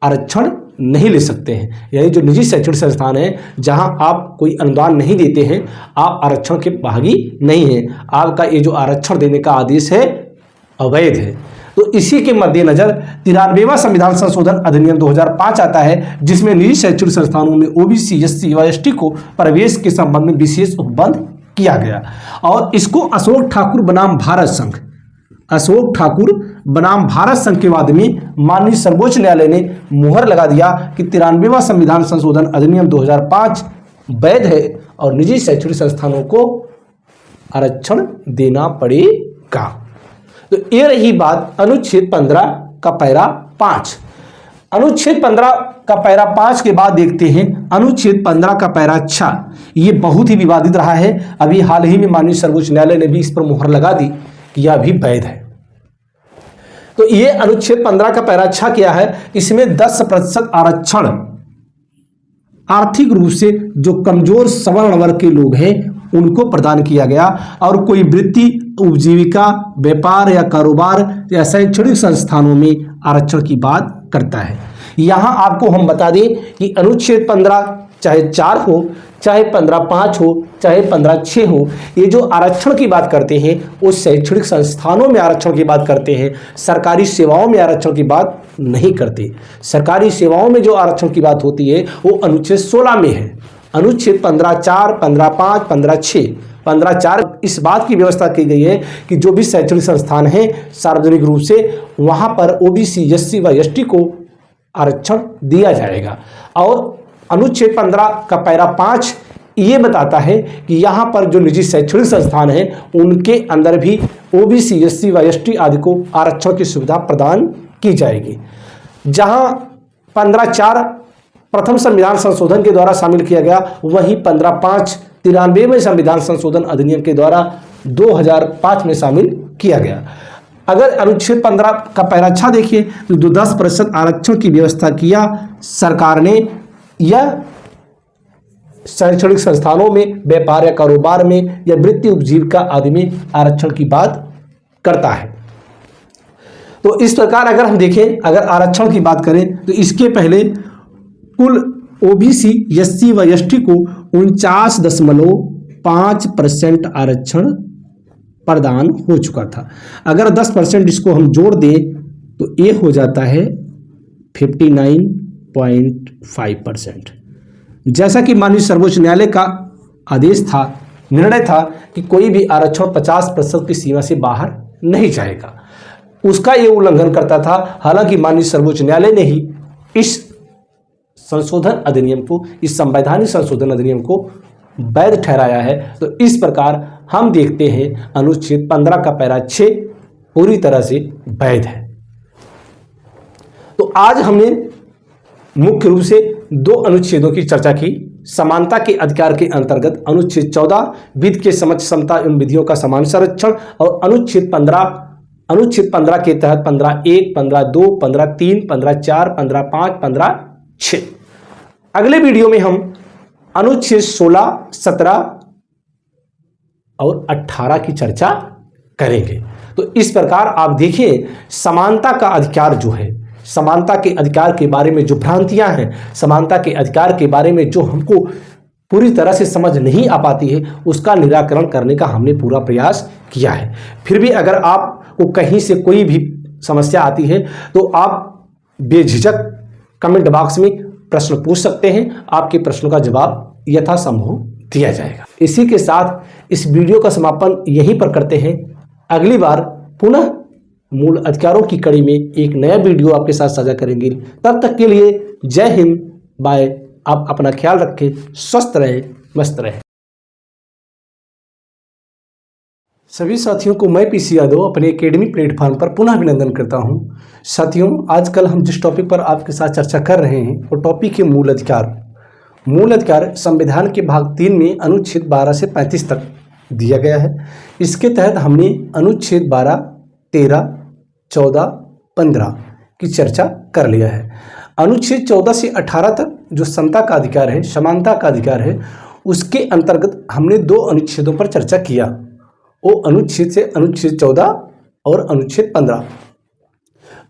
आरक्षण नहीं ले सकते हैं। यानी जो निजी शैक्षणिक संस्थान है, जहां आप कोई अनुदान नहीं देते हैं, आप आरक्षण के भागी नहीं हैं। आपका ये जो आरक्षण देने का आदेश है, अवैध है। तो इसी के मद्देनजर 93वां संविधान संशोधन अधिनियम 2005 आता है, जिसमें निजी शैक्षणिक संस्थानों में ओबीसी, एससी व एसटी को प्रवेश के संबंध में विशेष उपबंध किया गया। और इसको अशोक ठाकुर बनाम भारत संघ, अशोक ठाकुर बनाम भारत संघ के बाद में माननीय सर्वोच्च न्यायालय ने मुहर लगा दिया कि 93वां संविधान संशोधन अधिनियम 2005 वैध है और निजी शैक्षणिक संस्थानों को आरक्षण देना पड़ेगा। तो ये रही बात अनुच्छेद 15 का पैरा 5। अनुच्छेद 15 का पैरा 5 के बाद देखते हैं अनुच्छेद 15 का पैरा 6। ये बहुत ही विवादित रहा है। अभी हाल ही में माननीय सर्वोच्च न्यायालय ने भी इस पर मुहर लगा दी कि यह भी वैध है। तो ये अनुच्छेद 15 का पैरा 6 क्या है? इसमें 10% आरक्षण आर्थिक रूप से जो कमजोर सवर्ण वर्ग के लोग हैं उनको प्रदान किया गया। और कोई वृत्ति, उपजीविका, व्यापार या कारोबार या शैक्षणिक संस्थानों में आरक्षण की बात करता है। यहां आपको हम बता दें कि अनुच्छेद 15 चाहे 4 हो, चाहे 15(5) हो, चाहे 15(6) हो, ये जो आरक्षण की बात करते हैं वो शैक्षणिक संस्थानों में आरक्षण की बात करते हैं, सरकारी सेवाओं में आरक्षण की बात नहीं करते। सरकारी सेवाओं में जो आरक्षण की बात होती है वो अनुच्छेद 16 में है। अनुच्छेद 15(4), 15(5), 15(6), 15(4) इस बात की व्यवस्था की गई है कि जो भी शैक्षणिक संस्थान हैं सार्वजनिक रूप से, वहां पर ओबीसी, एससी व एसटी को आरक्षण दिया जाएगा। और अनुच्छेद 15 का पैरा 5 ये बताता है कि यहाँ पर जो निजी शैक्षणिक संस्थान हैं उनके अंदर भी ओबीसी, एससी व एसटी आदि को आरक्षण की सुविधा प्रदान की जाएगी। जहाँ 15(4) प्रथम संविधान संशोधन के द्वारा शामिल किया गया, वहीं 15(5) 93वें संविधान संशोधन अधिनियम के द्वारा 2005 में शामिल किया गया। अगर अनुच्छेद 15 का पैरा 6 देखिए तो जो 10% आरक्षण की व्यवस्था किया सरकार ने, या शैक्षणिक संस्थानों में, व्यापार या कारोबार में या वृत्ति उपजीविका आदि में आरक्षण की बात करता है। तो इस प्रकार अगर हम देखें, अगर आरक्षण की बात करें तो इसके पहले कुल ओबीसी, एससी व एसटी को 49.5% आरक्षण प्रदान हो चुका था। अगर 10% इसको हम जोड़ दें तो ये हो जाता है 59.5%। जैसा कि माननीय सर्वोच्च न्यायालय का आदेश था, निर्णय था कि कोई भी आरक्षण 50% की सीमा से बाहर नहीं जाएगा, उसका ये उल्लंघन करता था। हालांकि माननीय सर्वोच्च न्यायालय ने ही इस संशोधन अधिनियम को, इस संवैधानिक संशोधन अधिनियम को वैध ठहराया है। तो इस प्रकार हम देखते हैं अनुच्छेद 15 का पैरा 6 पूरी तरह से वैध है। तो आज हमने मुख्य रूप से दो अनुच्छेदों की चर्चा की। समानता के अधिकार के अंतर्गत अनुच्छेद 14 विधि के समक्ष समता एवं विधियों का समान संरक्षण, और अनुच्छेद 15 के तहत 15(1), 15(2), 15(3), 15(4), 15(5), 15(6). अगले वीडियो में हम अनुच्छेद 16, 17 और 18 की चर्चा करेंगे। तो इस प्रकार आप देखिए, समानता का अधिकार जो है, समानता के अधिकार के बारे में जो भ्रांतियां हैं, समानता के अधिकार के बारे में जो हमको पूरी तरह से समझ नहीं आ पाती है, उसका निराकरण करने का हमने पूरा प्रयास किया है। फिर भी अगर आपको कहीं से कोई भी समस्या आती है तो आप बेझिझक कमेंट बॉक्स में प्रश्न पूछ सकते हैं, आपके प्रश्नों का जवाब यथासंभव दिया जाएगा। इसी के साथ इस वीडियो का समापन यहीं पर करते हैं। अगली बार पुनः मूल अधिकारों की कड़ी में एक नया वीडियो आपके साथ साझा करेंगे। तब तक के लिए जय हिंद, बाय। आप अपना ख्याल रखें, स्वस्थ रहें, मस्त रहें। सभी साथियों को मैं पीसी यादव अपने एकेडमी प्लेटफॉर्म पर पुनः अभिनंदन करता हूं। साथियों, आजकल हम जिस टॉपिक पर आपके साथ चर्चा कर रहे हैं वो टॉपिक है मूल अधिकार। मूल अधिकार संविधान के भाग 3 में अनुच्छेद 12 से 35 तक दिया गया है। इसके तहत हमने अनुच्छेद 12, 13, 14, 15 की चर्चा कर लिया है। अनुच्छेद 14 से 18 तक जो समता का अधिकार है, समानता का अधिकार है, उसके अंतर्गत हमने 2 अनुच्छेदों पर चर्चा किया। वो अनुच्छेद से अनुच्छेद 14 और अनुच्छेद 15।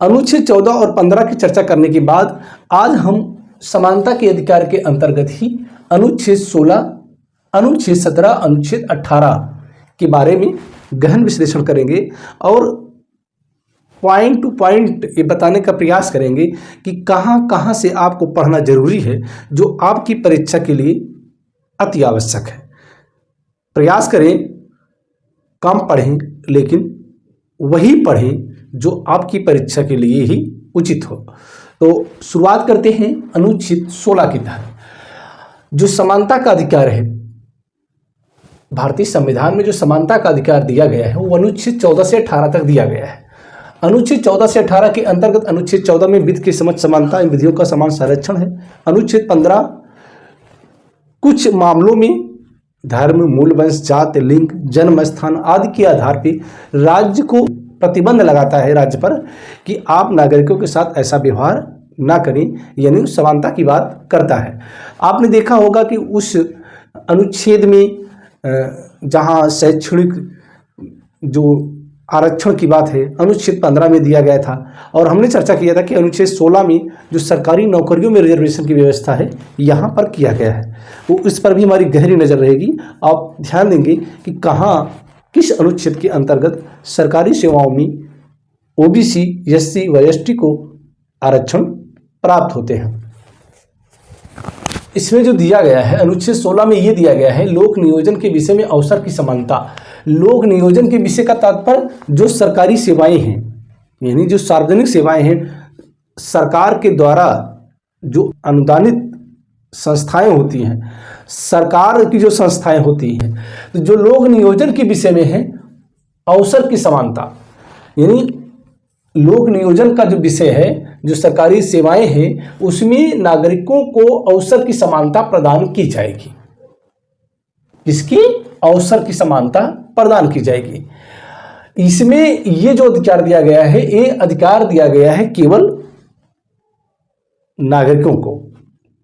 अनुच्छेद 14 और 15 की चर्चा करने के बाद आज हम समानता के अधिकार के अंतर्गत ही अनुच्छेद 16, अनुच्छेद 17, अनुच्छेद 18 के बारे में गहन विश्लेषण करेंगे और पॉइंट टू पॉइंट ये बताने का प्रयास करेंगे कि कहाँ से आपको पढ़ना जरूरी है, जो आपकी परीक्षा के लिए अति आवश्यक है। प्रयास करें, कम पढ़ें, लेकिन वही पढ़ें जो आपकी परीक्षा के लिए ही उचित हो। तो शुरुआत करते हैं अनुच्छेद 16 की तहत। जो समानता का अधिकार है, भारतीय संविधान में जो समानता का अधिकार दिया गया है वो अनुच्छेद 14 से 18 तक दिया गया है। अनुच्छेद 14 से 18 के अंतर्गत अनुच्छेद 14 में विधि के समक्ष समानता इन विधियों का समान संरक्षण है। अनुच्छेद 15 कुछ मामलों में धर्म, मूल, वंश, जाति, लिंग, जन्म स्थान आदि के आधार पर राज्य को प्रतिबंध लगाता है राज्य पर कि आप नागरिकों के साथ ऐसा व्यवहार ना करें, यानी समानता की बात करता है। आपने देखा होगा कि उस अनुच्छेद में जहां शैक्षणिक जो आरक्षण की बात है अनुच्छेद 15 में दिया गया था, और हमने चर्चा किया था कि अनुच्छेद 16 में जो सरकारी नौकरियों में रिजर्वेशन की व्यवस्था है यहाँ पर किया गया है। तो इस पर भी हमारी गहरी नज़र रहेगी। आप ध्यान देंगे कि किस अनुच्छेद के अंतर्गत सरकारी सेवाओं में ओबीसी, एससी व एसटी को आरक्षण प्राप्त होते हैं। इसमें जो दिया गया है अनुच्छेद 16 में ये दिया गया है, लोक नियोजन के विषय में अवसर की समानता। लोक नियोजन के विषय का तात्पर्य जो सरकारी सेवाएं हैं, यानी जो सार्वजनिक सेवाएं हैं, सरकार के द्वारा जो अनुदानित संस्थाएं होती हैं, सरकार की जो संस्थाएं होती हैं, तो जो लोक नियोजन के विषय में है अवसर की समानता, यानी लोक नियोजन का जो विषय है, जो सरकारी सेवाएं हैं, उसमें नागरिकों को अवसर की समानता प्रदान की जाएगी। इसकी अवसर की समानता प्रदान की जाएगी। इसमें ये जो अधिकार दिया गया है, ये अधिकार दिया गया है केवल नागरिकों को।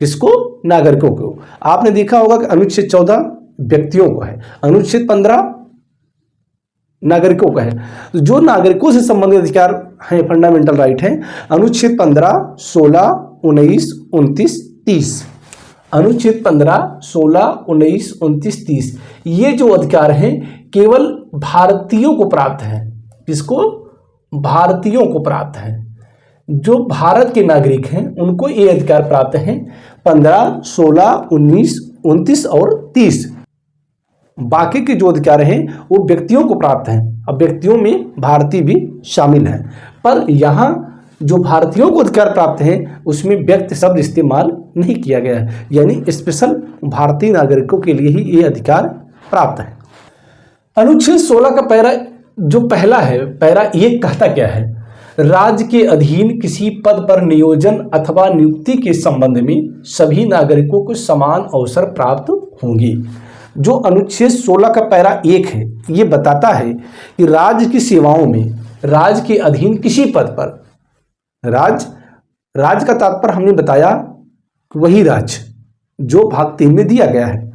किसको? नागरिकों को। आपने देखा होगा कि अनुच्छेद 14 व्यक्तियों को है, अनुच्छेद 15 नागरिकों का है। तो जो नागरिकों से संबंधित अधिकार हैं, फंडामेंटल राइट हैं, अनुच्छेद 15, 16, 19, 29, 30। अनुच्छेद 15, 16, 19, 29, 30 ये जो अधिकार हैं केवल भारतीयों को प्राप्त हैं। किसको? भारतीयों को प्राप्त हैं। जो भारत के नागरिक हैं उनको ये अधिकार प्राप्त हैं। 15, 16, 19, 29 और 30। बाकी के जो अधिकार हैं वो व्यक्तियों को प्राप्त हैं। अब व्यक्तियों में भारतीय भी शामिल हैं, पर यहाँ जो भारतीयों को अधिकार प्राप्त हैं उसमें व्यक्ति शब्द इस्तेमाल नहीं किया गया है, यानी स्पेशल भारतीय नागरिकों के लिए ही ये अधिकार प्राप्त है। अनुच्छेद 16 का पैरा जो पहला है, पैरा 1 कहता क्या है? राज्य के अधीन किसी पद पर नियोजन अथवा नियुक्ति के संबंध में सभी नागरिकों को समान अवसर प्राप्त होंगे। जो अनुच्छेद 16 का पैरा 1 है, ये बताता है कि राज्य की सेवाओं में राज्य के अधीन किसी पद पर, राज्य का तात्पर्य हमने बताया वही राज्य जो भाग 3 में दिया गया है।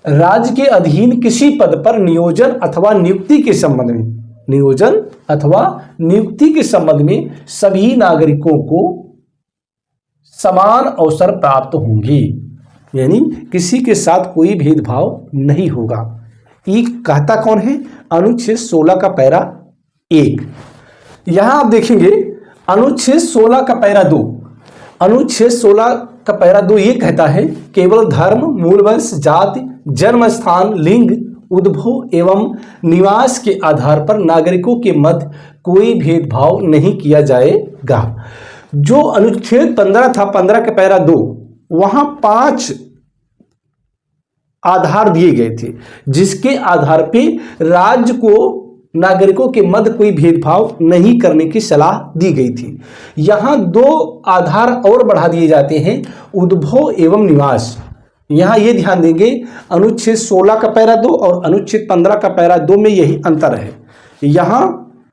राज्य के अधीन किसी पद पर नियोजन अथवा नियुक्ति के संबंध में सभी नागरिकों को समान अवसर प्राप्त होंगे, यानी किसी के साथ कोई भेदभाव नहीं होगा। ये कहता कौन है? अनुच्छेद 16 का पैरा 1। यहां आप देखेंगे अनुच्छेद 16 का पैरा 2। अनुच्छेद 16 का पैरा 2 ये कहता है केवल धर्म, मूलवंश, जाति, जन्म स्थान, लिंग, उद्भव एवं निवास के आधार पर नागरिकों के मध्य कोई भेदभाव नहीं किया जाएगा। जो अनुच्छेद 15 था, 15 के पैरा 2, वहां 5 आधार दिए गए थे जिसके आधार पे राज्य को नागरिकों के मध्य कोई भेदभाव नहीं करने की सलाह दी गई थी। यहां 2 आधार और बढ़ा दिए जाते हैं, उद्भव एवं निवास। यहां ये ध्यान देंगे अनुच्छेद 16 का पैरा 2 और अनुच्छेद 15 का पैरा 2 में यही अंतर है। यहां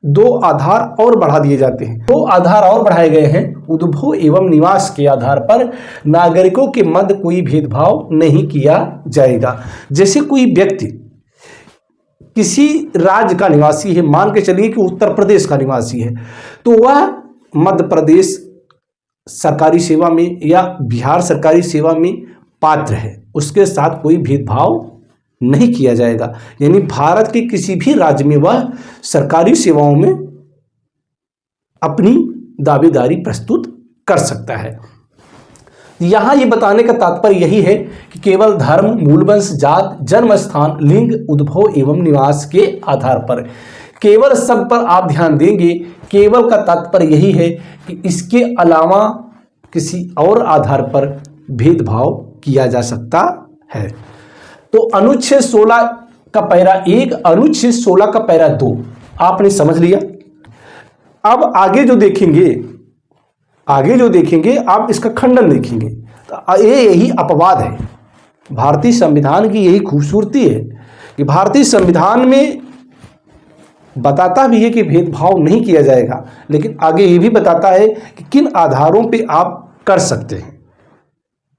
2 आधार और बढ़ा दिए जाते हैं। 2 आधार और बढ़ाए गए हैं, उद्भव एवं निवास के आधार पर नागरिकों के मध्य कोई भेदभाव नहीं किया जाएगा। जैसे कोई व्यक्ति किसी राज्य का निवासी है, मान के चलिए कि उत्तर प्रदेश का निवासी है, तो वह मध्य प्रदेश सरकारी सेवा में या बिहार सरकारी सेवा में पात्र है, उसके साथ कोई भेदभाव नहीं किया जाएगा। यानी भारत के किसी भी राज्य में वह सरकारी सेवाओं में अपनी दावेदारी प्रस्तुत कर सकता है। यहां ये बताने का तात्पर्य यही है कि केवल धर्म, मूलवंश, जात, जन्म स्थान, लिंग, उद्भव एवं निवास के आधार पर, केवल सब पर आप ध्यान देंगे, केवल का तात्पर्य यही है कि इसके अलावा किसी और आधार पर भेदभाव किया जा सकता है। तो अनुच्छेद 16 का पैरा 1, अनुच्छेद 16 का पैरा 2 आपने समझ लिया। अब आगे जो देखेंगे आप इसका खंडन देखेंगे, तो यही अपवाद है। भारतीय संविधान की यही खूबसूरती है कि भारतीय संविधान में बताता भी है कि भेदभाव नहीं किया जाएगा, लेकिन आगे ये भी बताता है कि किन आधारों पे आप कर सकते हैं।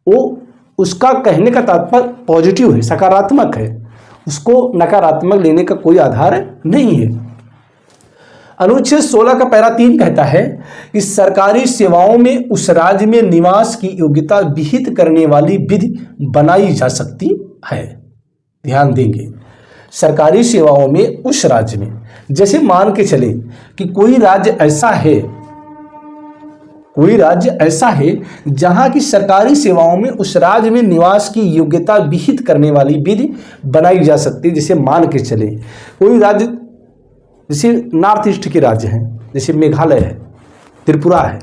वो उसका कहने का तात्पर्य पॉजिटिव है, सकारात्मक है, उसको नकारात्मक लेने का कोई आधार नहीं है। अनुच्छेद 16 का पैरा 3 कहता है कि सरकारी सेवाओं में उस राज्य में निवास की योग्यता विहित करने वाली विधि बनाई जा सकती है। ध्यान देंगे, सरकारी सेवाओं में उस राज्य में, जैसे मान के चले कि कोई राज्य ऐसा है जहां की सरकारी सेवाओं में उस राज्य में निवास की योग्यता विहित करने वाली विधि बनाई जा सकती है। जैसे मान के चले कोई राज्य, जैसे नॉर्थ ईस्ट के राज्य हैं, जैसे मेघालय है, त्रिपुरा है,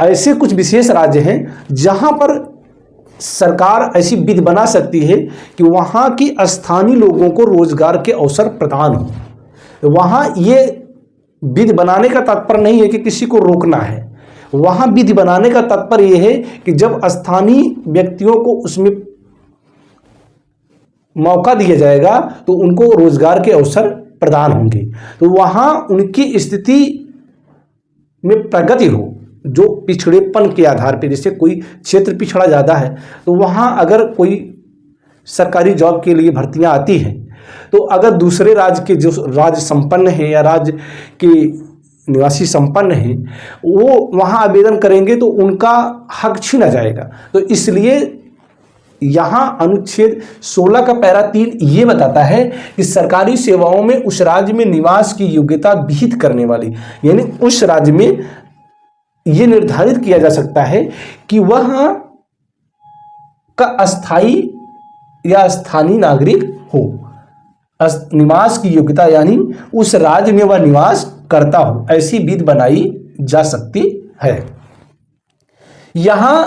ऐसे कुछ विशेष राज्य हैं जहां पर सरकार ऐसी विधि बना सकती है कि वहां की स्थानीय लोगों को रोजगार के अवसर प्रदान हो। वहां ये विधि बनाने का तात्पर्य नहीं है कि किसी को रोकना है, वहां विधि बनाने का तात्पर्य यह है कि जब स्थानीय व्यक्तियों को उसमें मौका दिया जाएगा तो उनको रोजगार के अवसर प्रदान होंगे, तो वहां उनकी स्थिति में प्रगति हो। जो पिछड़ेपन के आधार पर, जैसे कोई क्षेत्र पिछड़ा ज़्यादा है तो वहां अगर कोई सरकारी जॉब के लिए भर्तियां आती हैं, तो अगर दूसरे राज्य के जो राज्य संपन्न है या राज्य के निवासी संपन्न हैं, वो वहां आवेदन करेंगे तो उनका हक छीना जाएगा। तो इसलिए यहाँ अनुच्छेद 16 का पैरा 3 ये बताता है कि सरकारी सेवाओं में उस राज्य में निवास की योग्यता विहित करने वाली, यानी उस राज्य में ये निर्धारित किया जा सकता है कि वह का अस्थायी या स्थानीय नागरिक हो। निवास की योग्यता यानी उस राज्य में वह निवास करता हो, ऐसी विधि बनाई जा सकती है। यहां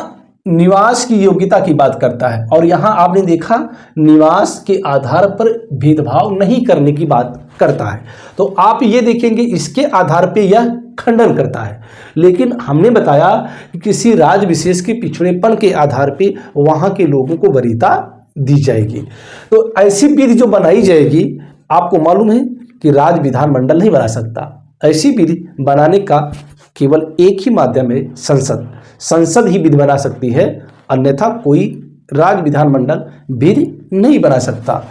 निवास की योग्यता की बात करता है और यहां आपने देखा निवास के आधार पर भेदभाव नहीं करने की बात करता है। तो आप ये देखेंगे इसके आधार पे यह खंडन करता है। लेकिन हमने बताया कि किसी राज्य विशेष के पिछड़ेपन के आधार पे वहां के लोगों को वरीयता दी जाएगी। तो ऐसी विधि जो बनाई जाएगी, आपको मालूम है कि राज्य विधानमंडल नहीं बना सकता। ऐसी विधि बनाने का केवल एक ही माध्यम है, संसद। संसद ही विधि बना सकती है, अन्यथा कोई राज्य विधानमंडल विधि नहीं बना सकता।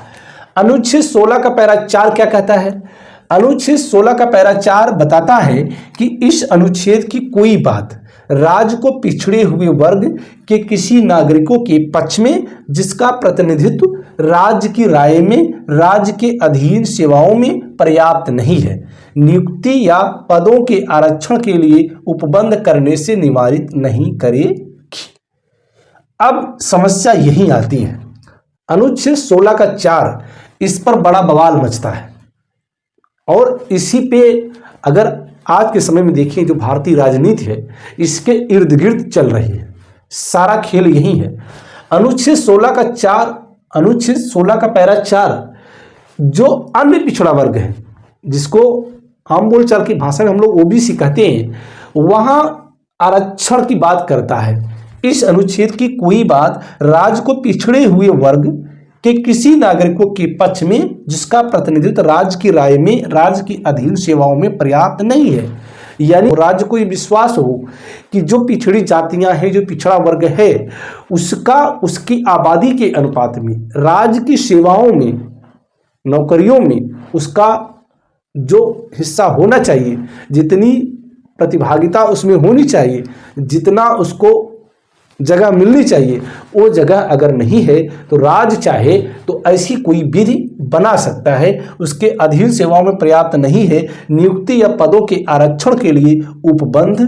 अनुच्छेद 16 का पैरा 4 क्या कहता है? अनुच्छेद 16 का पैरा 4 बताता है कि इस अनुच्छेद की कोई बात राज्य को पिछड़े हुए वर्ग के किसी नागरिकों के पक्ष में जिसका प्रतिनिधित्व राज्य की राय में राज्य के अधीन सेवाओं में पर्याप्त नहीं है, नियुक्ति या पदों के आरक्षण के लिए उपबंध करने से निवारित नहीं करेगी। अब समस्या यही आती है, अनुच्छेद 16 का 4 इस पर बड़ा बवाल मचता है और इसी पे अगर आज के समय में देखिए जो भारतीय राजनीति है इसके इर्द गिर्द चल रही है, सारा खेल यही है। अनुच्छेद 16 का 4, अनुच्छेद 16 का पैरा 4 जो अन्य पिछड़ा वर्ग है, जिसको आम बोलचाल की भाषा में हम लोग ओबीसी कहते हैं, वहां आरक्षण की बात करता है। इस अनुच्छेद की कोई बात राज्य को पिछड़े हुए वर्ग के किसी नागरिकों के पक्ष में जिसका प्रतिनिधित्व राज्य की राय में राज्य की अधीन सेवाओं में पर्याप्त नहीं है, यानी राज्य को ये विश्वास हो कि जो पिछड़ी जातियां हैं, जो पिछड़ा वर्ग है, उसका उसकी आबादी के अनुपात में राज्य की सेवाओं में, नौकरियों में उसका जो हिस्सा होना चाहिए, जितनी प्रतिभागिता उसमें होनी चाहिए, जितना उसको जगह मिलनी चाहिए, वो जगह अगर नहीं है तो राज्य चाहे तो ऐसी कोई विधि बना सकता है, उसके अधीन सेवाओं में पर्याप्त नहीं है, नियुक्ति या पदों के आरक्षण के लिए उपबंध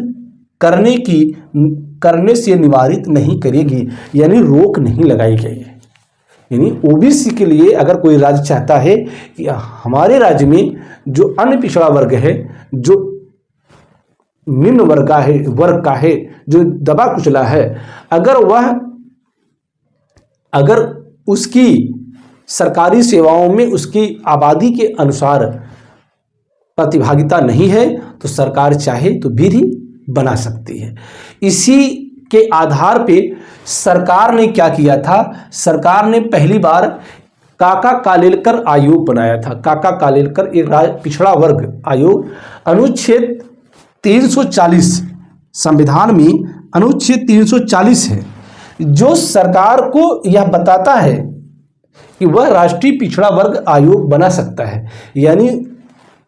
करने से निवारित नहीं करेगी, यानी रोक नहीं लगाई गई है। यानी ओबीसी के लिए अगर कोई राज्य चाहता है कि हमारे राज्य में जो अन्य पिछड़ा वर्ग है, जो निम्न वर्ग का है, जो दबा कुचला है, अगर उसकी सरकारी सेवाओं में उसकी आबादी के अनुसार प्रतिभागिता नहीं है तो सरकार चाहे तो विधि बना सकती है। इसी के आधार पे सरकार ने क्या किया था, सरकार ने पहली बार काका कालेलकर आयोग बनाया था। काका कालेलकर एक पिछड़ा वर्ग आयोग, अनुच्छेद 340 संविधान में अनुच्छेद 340 है जो सरकार को यह बताता है कि वह राष्ट्रीय पिछड़ा वर्ग आयोग बना सकता है। यानी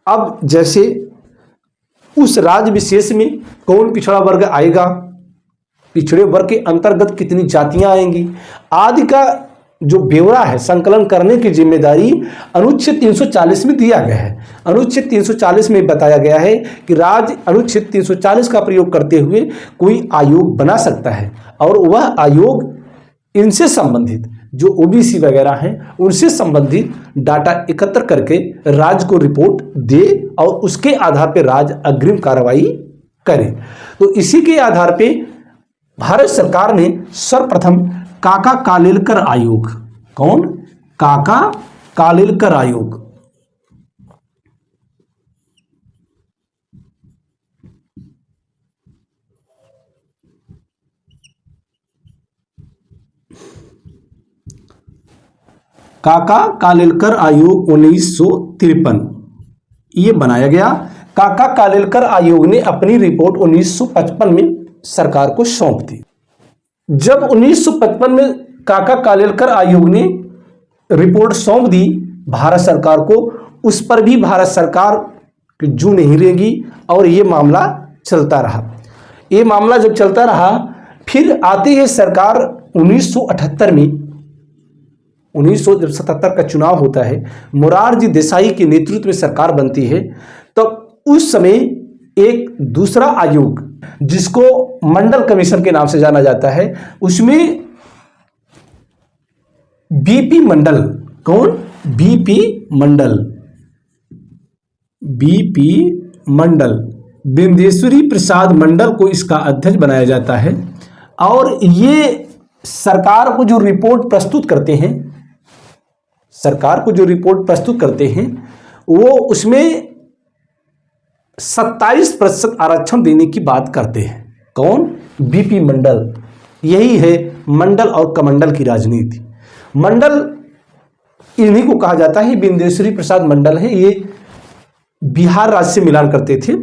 अब जैसे उस राज्य विशेष में कौन पिछड़ा वर्ग आएगा, पिछड़े वर्ग के अंतर्गत कितनी जातियां आएंगी आदि का जो ब्यौरा है, संकलन करने की जिम्मेदारी अनुच्छेद 340 में दिया गया है। अनुच्छेद 340 में बताया गया है कि राज्य अनुच्छेद 340 का प्रयोग करते हुए कोई आयोग बना सकता है और वह आयोग इनसे संबंधित जो ओबीसी वगैरह हैं उनसे संबंधित डाटा एकत्र करके राज्य को रिपोर्ट दे और उसके आधार पर राज्य अग्रिम कार्रवाई करे। तो इसी के आधार पे भारत सरकार ने सर्वप्रथम काका कालेलकर आयोग, कौन? काका कालेलकर आयोग, काका कालेलकर आयोग 1953 ये बनाया गया। काका कालेलकर आयोग ने अपनी रिपोर्ट 1955 में सरकार को सौंप दी। जब 1955 में काका कालेलकर आयोग ने रिपोर्ट सौंप दी भारत सरकार को, उस पर भी भारत सरकार की जू नहीं रेंगी और ये मामला चलता रहा। ये मामला जब चलता रहा फिर आते हैं सरकार 1978 में, 1977 का चुनाव होता है, मोरारजी देसाई के नेतृत्व में सरकार बनती है। तो उस समय एक दूसरा आयोग जिसको मंडल कमीशन के नाम से जाना जाता है, उसमें बीपी मंडल, कौन? बीपी मंडल, बिंदेश्वरी प्रसाद मंडल को इसका अध्यक्ष बनाया जाता है। और ये सरकार को जो रिपोर्ट प्रस्तुत करते हैं, वो उसमें 27% आरक्षण देने की बात करते हैं। कौन? बीपी मंडल। यही है मंडल और कमंडल की राजनीति। मंडल इन्हीं को कहा जाता है, बिंदेश्वरी प्रसाद मंडल है, ये बिहार राज्य से मिलान करते थे।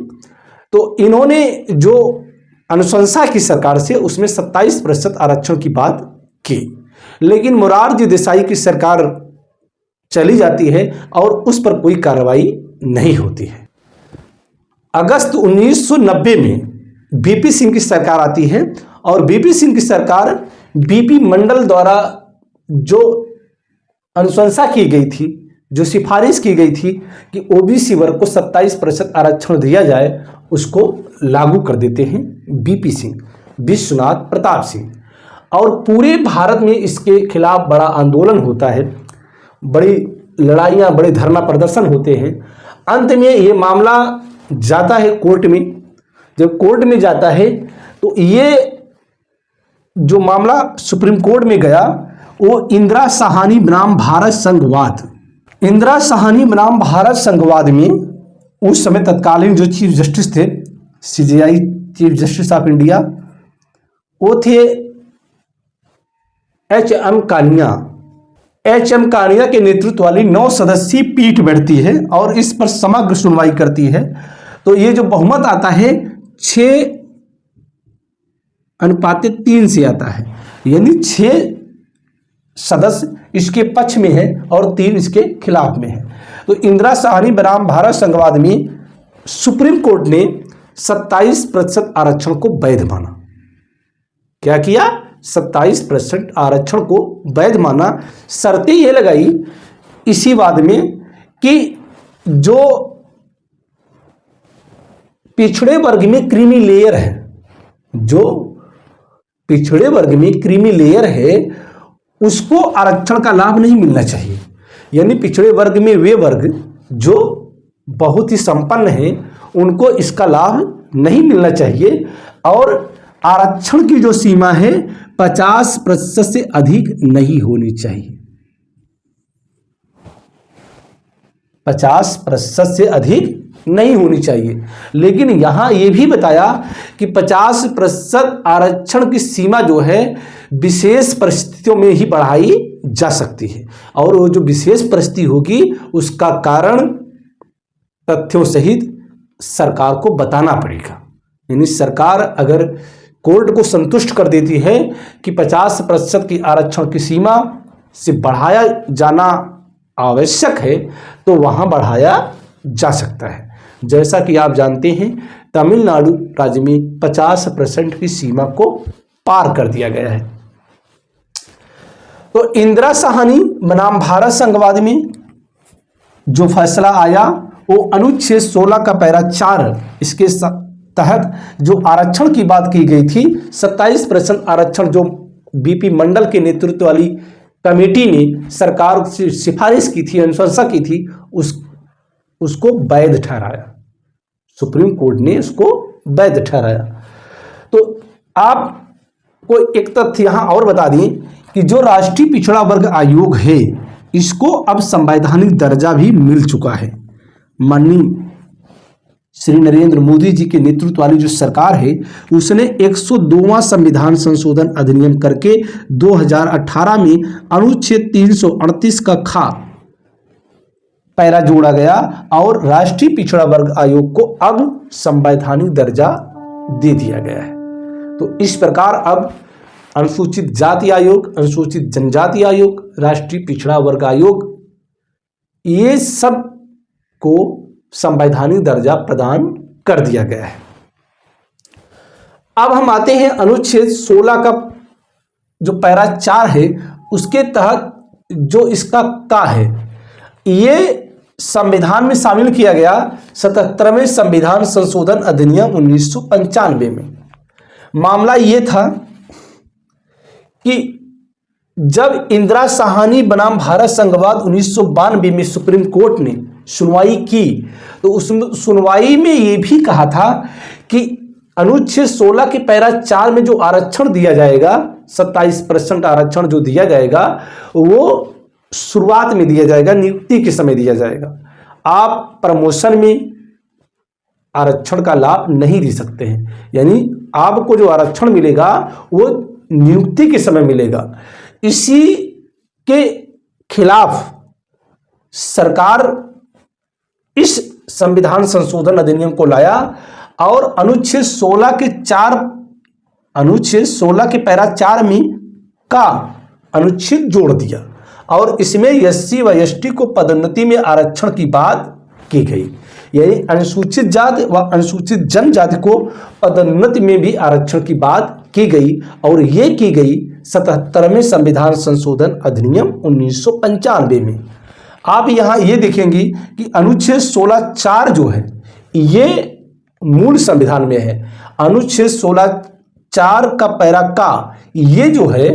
तो इन्होंने जो अनुशंसा की सरकार से उसमें 27% आरक्षण की बात की, लेकिन मोरारजी देसाई की सरकार चली जाती है और उस पर कोई कार्रवाई नहीं होती है। अगस्त 1990 में बीपी सिंह की सरकार आती है और बीपी सिंह की सरकार बीपी मंडल द्वारा जो अनुशंसा की गई थी, जो सिफारिश की गई थी कि ओबीसी वर्ग को 27% आरक्षण दिया जाए, उसको लागू कर देते हैं बीपी सिंह, विश्वनाथ प्रताप सिंह। और पूरे भारत में इसके खिलाफ बड़ा आंदोलन होता है, बड़ी लड़ाइयाँ, बड़े धरना प्रदर्शन होते हैं। अंत में ये मामला जाता है कोर्ट में। जब कोर्ट में जाता है तो ये जो मामला सुप्रीम कोर्ट में गया वो इंदिरा साहनी बनाम भारत संघवाद। इंदिरा साहनी बनाम भारत संघवाद में उस समय तत्कालीन जो चीफ जस्टिस थे, CJI chief justice of India, वो थे एच.एम. कानिया। एच.एम. कानिया के नेतृत्व वाली 9 सदस्यीय पीठ बैठती है और इस पर समग्र सुनवाई करती है। तो ये जो बहुमत आता है 6:3 से आता है, यानी 6 सदस्य इसके पक्ष में है और 3 इसके खिलाफ में है। तो इंदिरा साहनी बनाम भारत संघवाद में सुप्रीम कोर्ट ने 27% आरक्षण को वैध माना। क्या किया? 27% आरक्षण को वैध माना। शर्तें ये लगाई इसी वाद में कि जो पिछड़े वर्ग में क्रीमी लेयर है, जो पिछड़े वर्ग में क्रीमी लेयर है, उसको आरक्षण का लाभ नहीं मिलना चाहिए। यानी पिछड़े वर्ग में वे वर्ग जो बहुत ही संपन्न हैं, उनको इसका लाभ नहीं मिलना चाहिए। और आरक्षण की जो सीमा है 50% से अधिक नहीं होनी चाहिए। 50% से अधिक नहीं होनी चाहिए। लेकिन यहां यह भी बताया कि 50% आरक्षण की सीमा जो है विशेष परिस्थितियों में ही बढ़ाई जा सकती है, और वो जो विशेष परिस्थिति होगी उसका कारण तथ्यों सहित सरकार को बताना पड़ेगा। यानी सरकार अगर कोर्ट को संतुष्ट कर देती है कि 50% की आरक्षण की सीमा से बढ़ाया जाना आवश्यक है, तो वहां बढ़ाया जा सकता है। जैसा कि आप जानते हैं तमिलनाडु राज्य में 50% की सीमा को पार कर दिया गया है। तो इंदिरा साहनी बनाम भारत संघवाद में जो फैसला आया वो अनुच्छेद 16 का पैरा 4, इसके तहत जो आरक्षण की बात की गई थी, 27% आरक्षण जो बीपी मंडल के नेतृत्व वाली कमेटी ने सरकार से सिफारिश की थी, अनुशंसा की थी, उसको वैध ठहराया। सुप्रीम कोर्ट ने उसको वैध ठहराया। तो आपको एक तथ्य यहां और बता दें कि जो राष्ट्रीय पिछड़ा वर्ग आयोग है, इसको अब संवैधानिक दर्जा भी मिल चुका है। माननीय श्री नरेंद्र मोदी जी के नेतृत्व वाली जो सरकार है, उसने 102वां संविधान संशोधन अधिनियम करके 2018 में अनुच्छेद 338 का खा पैरा जोड़ा गया और राष्ट्रीय पिछड़ा वर्ग आयोग को अब संवैधानिक दर्जा दे दिया गया है। तो इस प्रकार अब अनुसूचित जाति आयोग, अनुसूचित जनजाति आयोग, राष्ट्रीय पिछड़ा वर्ग आयोग, ये सब को संवैधानिक दर्जा प्रदान कर दिया गया है। अब हम आते हैं अनुच्छेद 16 का जो पैरा 4 है, उसके तहत जो इसका का है, ये संविधान में शामिल किया गया 77वें संविधान संशोधन अधिनियम 1995 में। मामला ये था कि जब इंदिरा साहनी बनाम भारत संघवाद 1992 में सुप्रीम कोर्ट ने सुनवाई की, तो उस सुनवाई में ये भी कहा था कि अनुच्छेद 16 के पैरा 4 में जो आरक्षण दिया जाएगा, 27% आरक्षण जो दिया जाएगा, वो शुरुआत में दिया जाएगा, नियुक्ति के समय दिया जाएगा। आप प्रमोशन में आरक्षण का लाभ नहीं ले सकते हैं। यानी आपको जो आरक्षण मिलेगा वो नियुक्ति के समय मिलेगा। इसी के खिलाफ सरकार इस संविधान संशोधन अधिनियम को लाया और अनुच्छेद 16 के पैरा 4 में का अनुच्छेद जोड़ दिया और इसमें एससी व एसटी को पदोन्नति में आरक्षण की बात की गई। यानी अनुसूचित जाति व अनुसूचित जनजाति को पदोन्नति में भी आरक्षण की बात की गई और ये की गई 77वें संविधान संशोधन अधिनियम 1995 में। आप यहाँ ये देखेंगे कि अनुच्छेद 16(4) जो है ये मूल संविधान में है। अनुच्छेद 16(4) का पैरा का ये जो है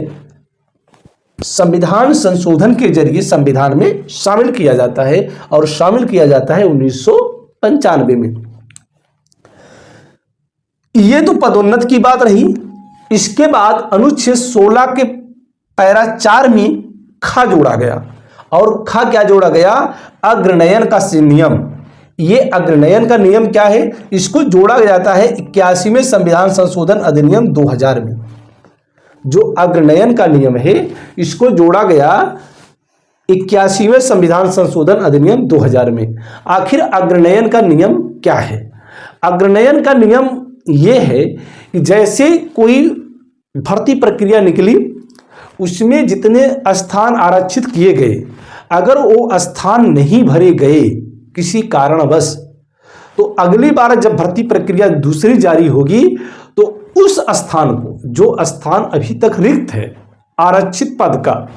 संविधान संशोधन के जरिए संविधान में शामिल किया जाता है और शामिल किया जाता है 1995 में। ये तो पदोन्नत की बात रही। इसके बाद अनुच्छेद 16 के पैरा 4 में खा जोड़ा गया और खा क्या जोड़ा गया? अग्रनयन का नियम। ये अग्रनयन का नियम क्या है? इसको जोड़ा जाता है 81वें संविधान संशोधन अधिनियम 2000 में। जो अग्रनयन का नियम है इसको जोड़ा गया 81वें संविधान संशोधन अधिनियम 2000 में। आखिर अग्रनयन का नियम क्या है? अग्रनयन का नियम यह है कि जैसे कोई भर्ती प्रक्रिया निकली उसमें जितने स्थान आरक्षित किए गए, अगर वो स्थान नहीं भरे गए किसी कारणवश, तो अगली बार जब भर्ती प्रक्रिया दूसरी जारी होगी तो उस स्थान को, जो स्थान अभी तक रिक्त है आरक्षित पद का,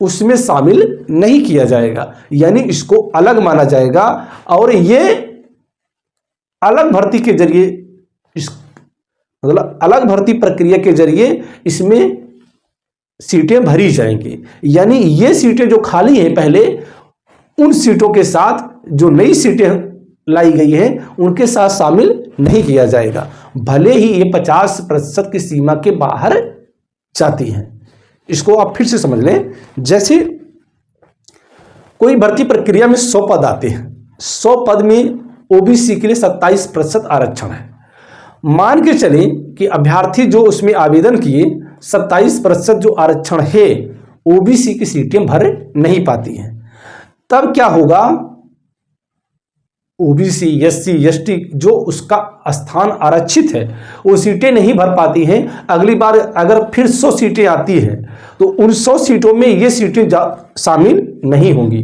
उसमें शामिल नहीं किया जाएगा। यानी इसको अलग माना जाएगा और ये अलग भर्ती के जरिए मतलब अलग भर्ती प्रक्रिया के जरिए इसमें सीटें भरी जाएंगी। यानी ये सीटें जो खाली हैं पहले, उन सीटों के साथ जो नई सीटें लाई गई हैं उनके साथ शामिल नहीं किया जाएगा, भले ही ये 50% की सीमा के बाहर जाती हैं। इसको आप फिर से समझ लें। जैसे कोई भर्ती प्रक्रिया में 100 पद आते हैं, 100 पद में ओबीसी के लिए 27% आरक्षण है। मान के चलें कि अभ्यर्थी जो उसमें आवेदन किए 27% जो आरक्षण है ओबीसी की सीटें भर नहीं पाती हैं, तब क्या होगा? ओबीसी, एससी, एसटी जो उसका स्थान आरक्षित है वो सीटें नहीं भर पाती हैं। अगली बार अगर फिर 100 सीटें आती हैं तो उन 100 सीटों में ये सीटें शामिल नहीं होंगी।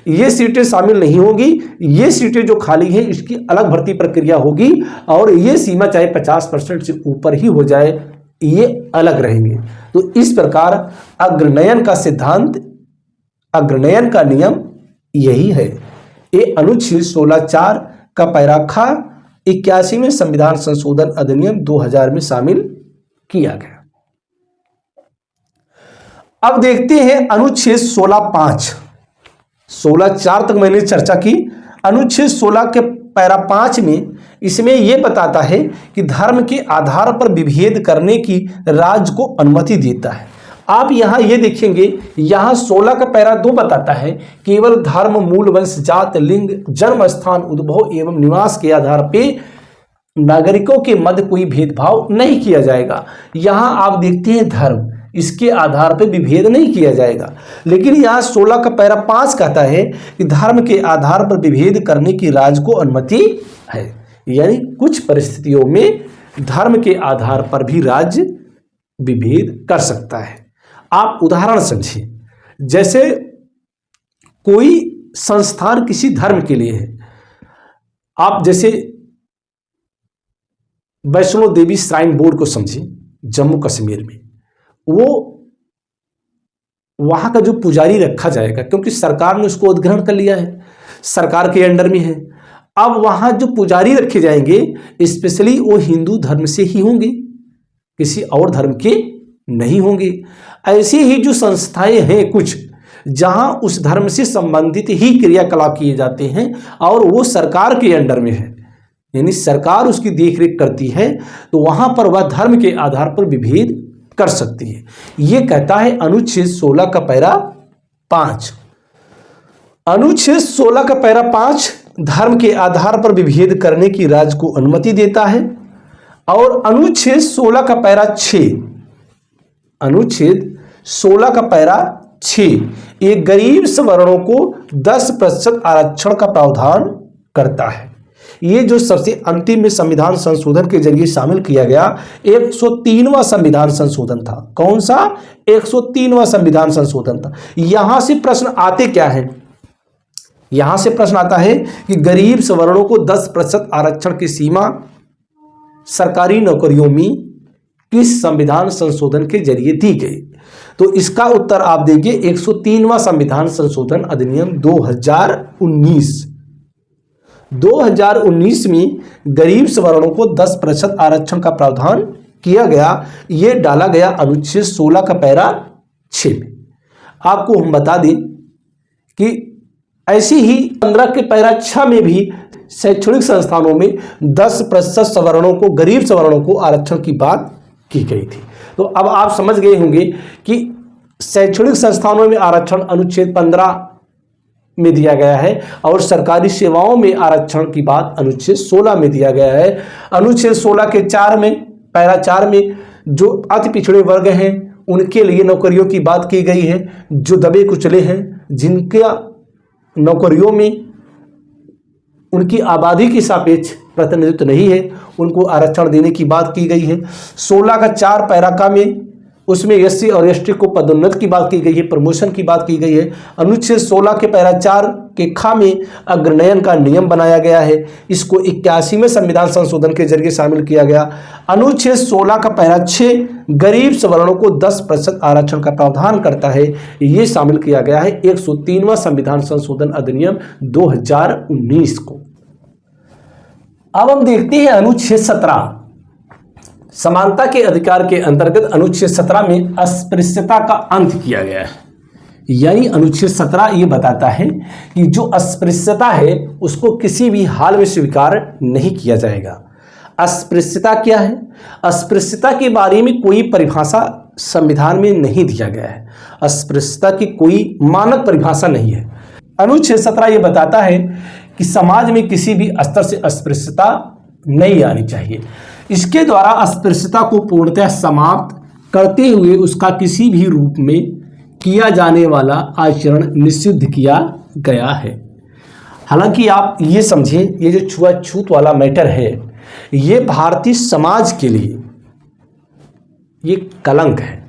ये सीटें शामिल नहीं होंगी। ये सीटें जो खाली हैं इसकी अलग भर्ती प्रक्रिया होगी और ये सीमा चाहे 50% से ऊपर ही हो जाए, ये अलग रहेंगे। तो इस प्रकार अग्रनयन का सिद्धांत, अग्रनयन का नियम यही है। ये अनुच्छेद 16(4) का पैरा ख 81वें संविधान संशोधन अधिनियम 2000 में शामिल किया गया। अब देखते हैं अनुच्छेद 16(5). 16(4) तक मैंने चर्चा की। अनुच्छेद 16 के पैरा 5 में इसमें यह बताता है कि धर्म के आधार पर विभेद करने की राज्य को अनुमति देता है। आप यहां ये देखेंगे, यहां 16 का पैरा 2 बताता है केवल धर्म, मूल, वंश, जात, लिंग, जन्म स्थान, उद्भव एवं निवास के आधार पर नागरिकों के मध्य कोई भेदभाव नहीं किया जाएगा। यहां आप देखते हैं धर्म, इसके आधार पर विभेद नहीं किया जाएगा। लेकिन यहाँ 16 का पैरा 5 कहता है कि धर्म के आधार पर विभेद करने की राज्य को अनुमति है। यानी कुछ परिस्थितियों में धर्म के आधार पर भी राज्य विभेद कर सकता है। आप उदाहरण समझिए, जैसे कोई संस्थान किसी धर्म के लिए है। आप जैसे वैष्णो देवी श्राइन बोर्ड को समझिए, जम्मू कश्मीर में, वो वहां का जो पुजारी रखा जाएगा, क्योंकि सरकार ने उसको अधिग्रहण कर लिया है, सरकार के अंडर में है। अब वहां जो पुजारी रखे जाएंगे स्पेशली वो हिंदू धर्म से ही होंगे, किसी और धर्म के नहीं होंगे। ऐसे ही जो संस्थाएं हैं कुछ, जहां उस धर्म से संबंधित ही क्रियाकलाप किए जाते हैं और वो सरकार के अंडर में है, यानी सरकार उसकी देखरेख करती है, तो वहां पर वह धर्म के आधार पर विभेद कर सकती है। ये कहता है अनुच्छेद 16 का पैरा 5। अनुच्छेद 16 का पैरा 5 धर्म के आधार पर विभेद करने की राज्य को अनुमति देता है। और अनुच्छेद 16 का पैरा 6, अनुच्छेद 16 का पैरा 6 ये गरीब सवर्णों को 10% आरक्षण का प्रावधान करता है। ये जो सबसे अंतिम में संविधान संशोधन के जरिए शामिल किया गया 103वां संविधान संशोधन था। कौन सा? 103वां संविधान संशोधन था। यहां से प्रश्न आते क्या है? यहां से प्रश्न आता है कि गरीब सवर्णों को 10% आरक्षण की सीमा सरकारी नौकरियों में किस संविधान संशोधन के जरिए दी गई? तो इसका उत्तर आप देखिए 103वां संविधान संशोधन अधिनियम 2019 में गरीब सवर्णों को 10% आरक्षण का प्रावधान किया गया। यह डाला गया अनुच्छेद 16 का पैरा 6 में। आपको हम बता दें कि ऐसे ही 15 के पैरा 6 में भी शैक्षणिक संस्थानों में 10% सवर्णों को, गरीब सवर्णों को आरक्षण की बात की गई थी। तो अब आप समझ गए होंगे कि शैक्षणिक संस्थानों में आरक्षण अनुच्छेद 15 में दिया गया है और सरकारी सेवाओं में आरक्षण की बात अनुच्छेद 16 में दिया गया है। अनुच्छेद 16 के 4 में, पैरा 4 में जो अति पिछड़े वर्ग हैं उनके लिए नौकरियों की बात की गई है। जो दबे कुचले हैं, जिनका नौकरियों में उनकी आबादी के सापेक्ष प्रतिनिधित्व नहीं है, उनको आरक्षण देने की बात की गई है। 16 का 4 पैरा का में उसमें एससी और एसटी को पदोन्नत की बात की गई है, प्रमोशन की बात की गई है। अनुच्छेद 16 के पैरा 4 के खा में अग्रनयन का नियम बनाया गया है। इसको 81वें संविधान संशोधन के जरिए शामिल किया गया। अनुच्छेद 16 का पैरा 6 गरीब सवर्णों को 10% आरक्षण का प्रावधान करता है। ये शामिल किया गया है 103वां संविधान संशोधन अधिनियम 2019 को। अब हम देखते हैं अनुच्छेद 17 समानता के अधिकार के अंतर्गत। अनुच्छेद 17 में अस्पृश्यता का अंत किया गया है। यानी अनुच्छेद 17 ये बताता है कि जो अस्पृश्यता है उसको किसी भी हाल में स्वीकार नहीं किया जाएगा। अस्पृश्यता क्या है? अस्पृश्यता के बारे में कोई परिभाषा संविधान में नहीं दिया गया है। अस्पृश्यता की कोई मानक परिभाषा नहीं है। अनुच्छेद 17 ये बताता है कि समाज में किसी भी स्तर से अस्पृश्यता नहीं आनी चाहिए। इसके द्वारा अस्पृश्यता को पूर्णतः समाप्त करते हुए उसका किसी भी रूप में किया जाने वाला आचरण निषिद्ध किया गया है। हालांकि आप ये समझें, ये जो छुआछूत वाला मैटर है ये भारतीय समाज के लिए ये कलंक है।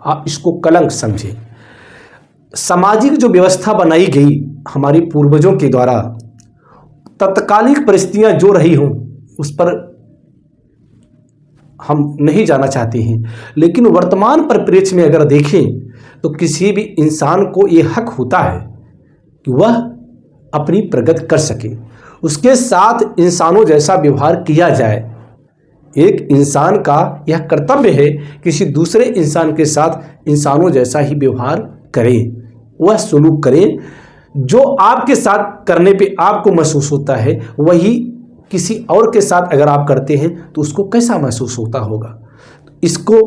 आप इसको कलंक समझें। सामाजिक जो व्यवस्था बनाई गई हमारे पूर्वजों के द्वारा, तत्कालिक परिस्थितियां जो रही हों उस पर हम नहीं जाना चाहते हैं, लेकिन वर्तमान परिप्रेक्ष्य में अगर देखें तो किसी भी इंसान को ये हक होता है कि वह अपनी प्रगति कर सके, उसके साथ इंसानों जैसा व्यवहार किया जाए। एक इंसान का यह कर्तव्य है किसी दूसरे इंसान के साथ इंसानों जैसा ही व्यवहार करें, वह सलूक करें। जो आपके साथ करने पे आपको महसूस होता है वही किसी और के साथ अगर आप करते हैं तो उसको कैसा महसूस होता होगा। इसको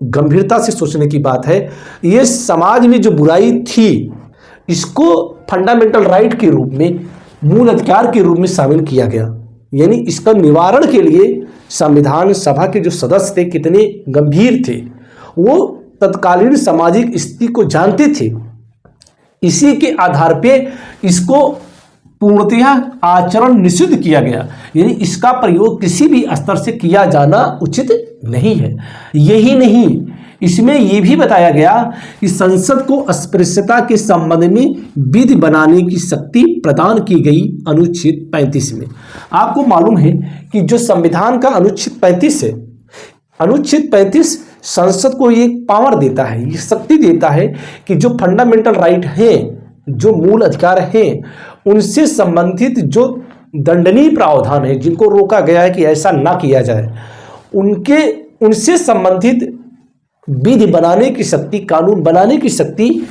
गंभीरता से सोचने की बात है। ये समाज में जो बुराई थी इसको फंडामेंटल राइट के रूप में, मूल अधिकार के रूप में शामिल किया गया। यानी इसका निवारण के लिए संविधान सभा के जो सदस्य थे कितने गंभीर थे, वो तत्कालीन सामाजिक स्थिति को जानते थे। इसी के आधार पे इसको पूर्णतया आचरण निषिद्ध किया गया। यानी इसका प्रयोग किसी भी स्तर से किया जाना उचित नहीं है। यही नहीं, इसमें यह भी बताया गया कि संसद को अस्पृश्यता के संबंध में विधि बनाने की शक्ति प्रदान की गई अनुच्छेद 35 में। आपको मालूम है कि जो संविधान का अनुच्छेद 35 है, अनुच्छेद 35 संसद को ये पावर देता है, ये शक्ति देता है कि जो फंडामेंटल राइट हैं, जो मूल अधिकार हैं, उनसे संबंधित जो दंडनीय प्रावधान है, जिनको रोका गया है कि ऐसा ना किया जाए, उनसे संबंधित विधि बनाने की शक्ति, कानून बनाने की शक्ति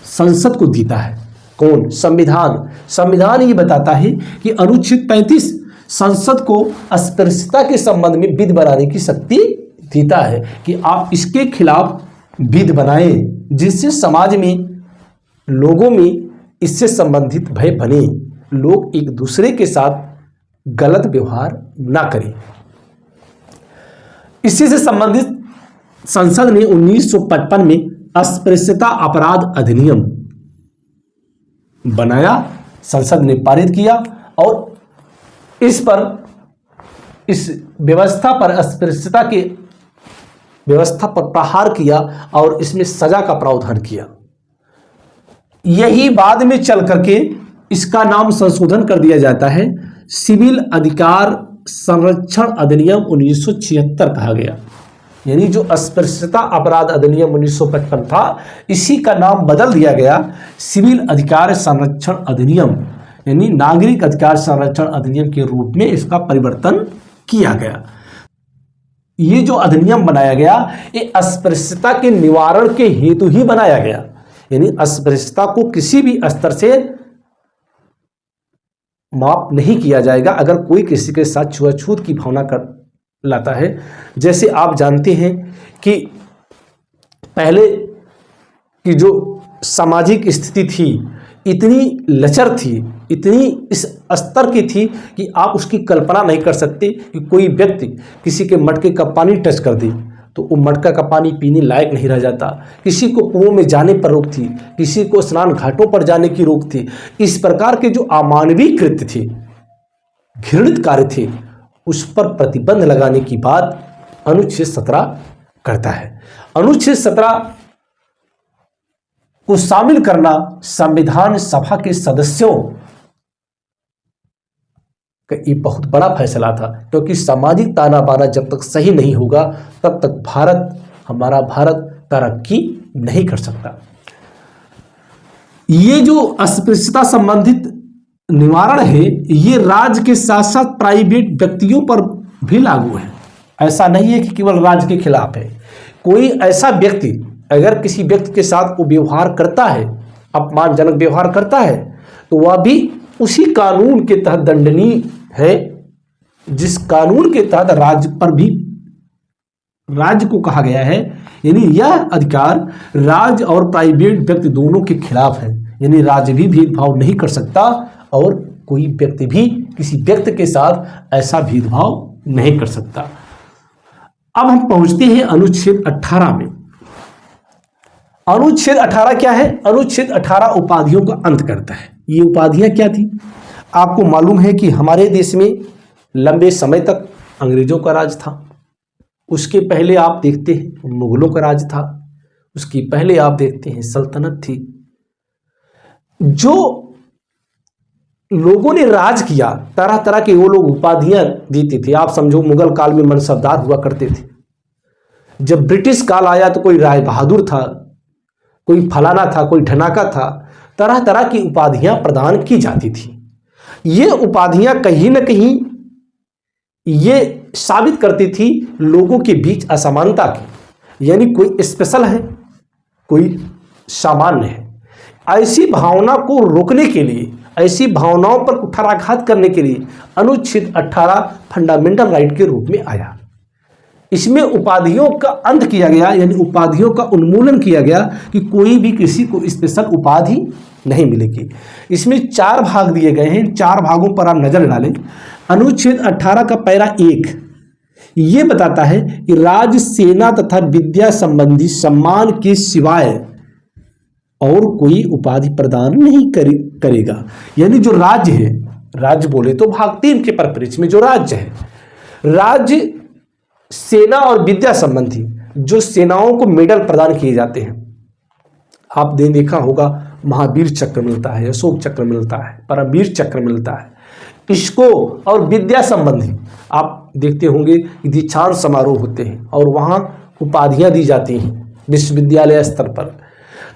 संसद को देता है। कौन? संविधान। संविधान ये बताता है कि अनुच्छेद 35 संसद को अस्पृश्यता के संबंध में विधि बनाने की शक्ति देता है कि आप इसके खिलाफ विधि बनाएं जिससे समाज में, लोगों में इससे संबंधित भय बने। लोग एक दूसरे के साथ गलत व्यवहार ना करें। इसी से संबंधित संसद ने 1955 में अस्पृश्यता अपराध अधिनियम बनाया, संसद ने पारित किया और इस व्यवस्था पर, अस्पृश्यता के व्यवस्था पर प्रहार किया और इसमें सजा का प्रावधान किया। यही बाद में चल करके इसका नाम संशोधन कर दिया जाता है, सिविल अधिकार संरक्षण अधिनियम 1976 कहा गया। यानी जो अस्पृश्यता अपराध अधिनियम 1955 था, इसी का नाम बदल दिया गया सिविल अधिकार संरक्षण अधिनियम, यानी नागरिक अधिकार संरक्षण अधिनियम के रूप में इसका परिवर्तन किया गया। ये जो अधिनियम बनाया गया, ये अस्पृश्यता के निवारण के हेतु ही बनाया गया। यानी अस्पृश्यता को किसी भी स्तर से माफ नहीं किया जाएगा अगर कोई किसी के साथ छुआछूत की भावना कर लाता है। जैसे आप जानते हैं कि पहले की जो सामाजिक स्थिति थी इतनी लचर थी, इतनी इस स्तर की थी कि आप उसकी कल्पना नहीं कर सकते कि कोई व्यक्ति किसी के मटके का पानी टच कर दे तो वो मटका का पानी पीने लायक नहीं रह जाता। किसी को कुओं में जाने पर रोक थी, किसी को स्नान घाटों पर जाने की रोक थी। इस प्रकार के जो अमानवीय कृत्य थे, घृणित कार्य थे, उस पर प्रतिबंध लगाने की बात अनुच्छेद 17 करता है। अनुच्छेद 17 को शामिल करना संविधान सभा के सदस्यों का ये बहुत बड़ा फैसला था, क्योंकि सामाजिक ताना बाना जब तक सही नहीं होगा तब तक हमारा भारत तरक्की नहीं कर सकता। ये जो अस्पृश्यता संबंधित निवारण है, ये राज्य के साथ साथ प्राइवेट व्यक्तियों पर भी लागू है। ऐसा नहीं है कि केवल राज्य के खिलाफ है। कोई ऐसा व्यक्ति अगर किसी व्यक्ति के साथ वो व्यवहार करता है, अपमानजनक व्यवहार करता है, तो वह भी उसी कानून के तहत दंडनीय है, जिस कानून के तहत राज्य को कहा गया है। यानी यह अधिकार राज्य और प्राइवेट व्यक्ति दोनों के खिलाफ है। यानी राज्य भी भेदभाव नहीं कर सकता और कोई व्यक्ति भी किसी व्यक्ति के साथ ऐसा भेदभाव नहीं कर सकता। अब हम पहुंचते हैं अनुच्छेद 18 में। अनुच्छेद 18 क्या है? अनुच्छेद 18 उपाधियों का अंत करता है। ये उपाधियां क्या थी? आपको मालूम है कि हमारे देश में लंबे समय तक अंग्रेजों का राज था। उसके पहले आप देखते हैं मुगलों का राज था। उसके पहले आप देखते हैं सल्तनत थी। जो लोगों ने राज किया, तरह तरह के वो लोग उपाधियां देते थे। आप समझो मुगल काल में मनसबदार हुआ करते थे। जब ब्रिटिश काल आया तो कोई राय बहादुर था, कोई फलाना था, कोई ढनाका था। तरह तरह की उपाधियां प्रदान की जाती थी। ये उपाधियां कहीं न कहीं ये साबित करती थी लोगों के बीच असमानता की, यानी कोई स्पेशल है, कोई सामान्य है। ऐसी भावना को रोकने के लिए, ऐसी भावनाओं पर कुठाराघात करने के लिए अनुच्छेद 18 फंडामेंटल राइट के रूप में आया। इसमें उपाधियों का अंत किया गया, यानी उपाधियों का उन्मूलन किया गया कि कोई भी किसी को स्पेशल उपाधि नहीं मिलेगी। इसमें 4 भाग दिए गए हैं। 4 भागों पर आप नजर डालें। अनुच्छेद 18 का पैरा 1 ये बताता है कि राज्य सेना तथा विद्या संबंधी सम्मान के सिवाय और कोई उपाधि प्रदान नहीं करेगा। यानी जो राज्य है, राज्य बोले तो भाग 3 के परिप्रेक्ष्य में जो राज्य है, राज्य सेना और विद्या संबंधी जो सेनाओं को मेडल प्रदान किए जाते हैं, आपने देखा होगा महावीर चक्र मिलता है, अशोक चक्र मिलता है, परमवीर चक्र मिलता है। इसको और विद्या संबंधी आप देखते होंगे कि दीक्षांत समारोह होते हैं और वहाँ उपाधियाँ दी जाती हैं विश्वविद्यालय स्तर पर।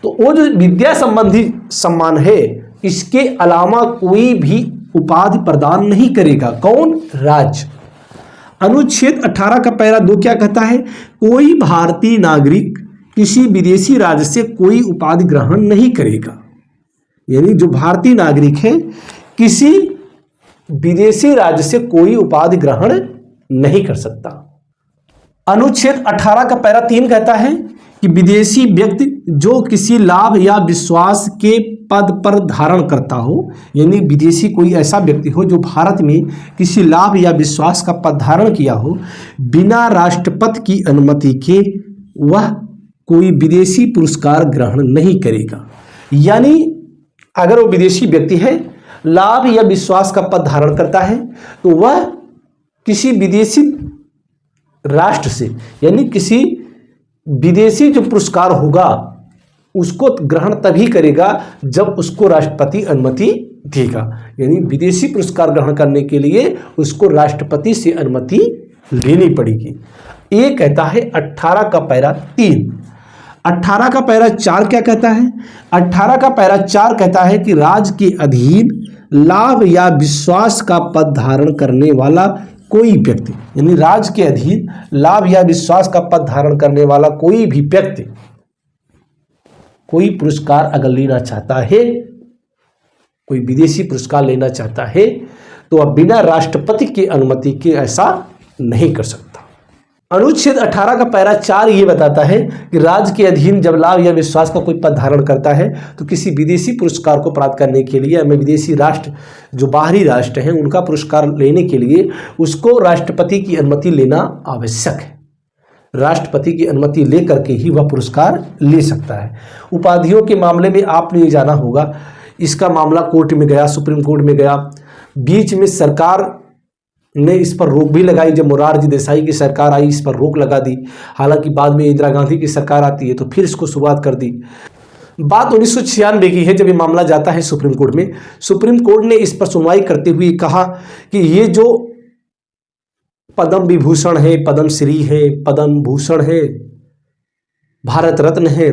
तो वो जो विद्या संबंधी सम्मान है, इसके अलावा कोई भी उपाधि प्रदान नहीं करेगा। कौन? राज्य। अनुच्छेद 18 का पैरा 2 क्या कहता है? कोई भारतीय नागरिक किसी विदेशी राज्य से कोई उपाधि ग्रहण नहीं करेगा। यानी जो भारतीय नागरिक है किसी विदेशी राज्य से कोई उपाधि ग्रहण नहीं कर सकता। अनुच्छेद 18 का पैरा 3 कहता है कि विदेशी व्यक्ति जो किसी लाभ या विश्वास के पद पर धारण करता हो, यानी विदेशी कोई ऐसा व्यक्ति हो जो भारत में किसी लाभ या विश्वास का पद धारण किया हो, बिना राष्ट्रपति की अनुमति के वह कोई विदेशी पुरस्कार ग्रहण नहीं करेगा। यानी अगर वो विदेशी व्यक्ति है, लाभ या विश्वास का पद धारण करता है, तो वह किसी विदेशी राष्ट्र से, यानी किसी विदेशी जो पुरस्कार होगा उसको ग्रहण तभी करेगा जब उसको राष्ट्रपति अनुमति देगा। यानी विदेशी पुरस्कार ग्रहण करने के लिए उसको राष्ट्रपति से अनुमति लेनी पड़ेगी। ये कहता है 18 का पैरा 3। 18 का पैरा 4 क्या कहता है? 18 का पैरा 4 कहता है कि राज्य के अधीन लाभ या विश्वास का पद धारण करने वाला कोई व्यक्ति, यानी राज्य के अधीन लाभ या विश्वास का पद धारण करने वाला कोई भी व्यक्ति कोई पुरस्कार अगर लेना चाहता है, कोई विदेशी पुरस्कार लेना चाहता है, तो वह बिना राष्ट्रपति की अनुमति के ऐसा नहीं कर सकता। अनुच्छेद 18 का पैरा 4 ये बताता है कि राज्य के अधीन जब लाभ या विश्वास का कोई पद धारण करता है तो किसी विदेशी पुरस्कार को प्राप्त करने के लिए, हमें विदेशी राष्ट्र जो बाहरी राष्ट्र हैं उनका पुरस्कार लेने के लिए उसको राष्ट्रपति की अनुमति लेना आवश्यक है। राष्ट्रपति की अनुमति लेकर के ही वह पुरस्कार ले सकता है। उपाधियों के मामले में आपने ये जाना होगा, इसका मामला कोर्ट में गया, सुप्रीम कोर्ट में गया, बीच में सरकार ने इस पर रोक भी लगाई। जब मोरारजी देसाई की सरकार आई इस पर रोक लगा दी, हालांकि बाद में इंदिरा गांधी की सरकार आती है तो फिर इसको शुरुआत कर दी। बात 1996 की है जब ये मामला जाता है सुप्रीम कोर्ट में। सुप्रीम कोर्ट ने इस पर सुनवाई करते हुए कहा कि ये जो पद्म विभूषण है, पद्म श्री है, पद्म भूषण है, भारत रत्न है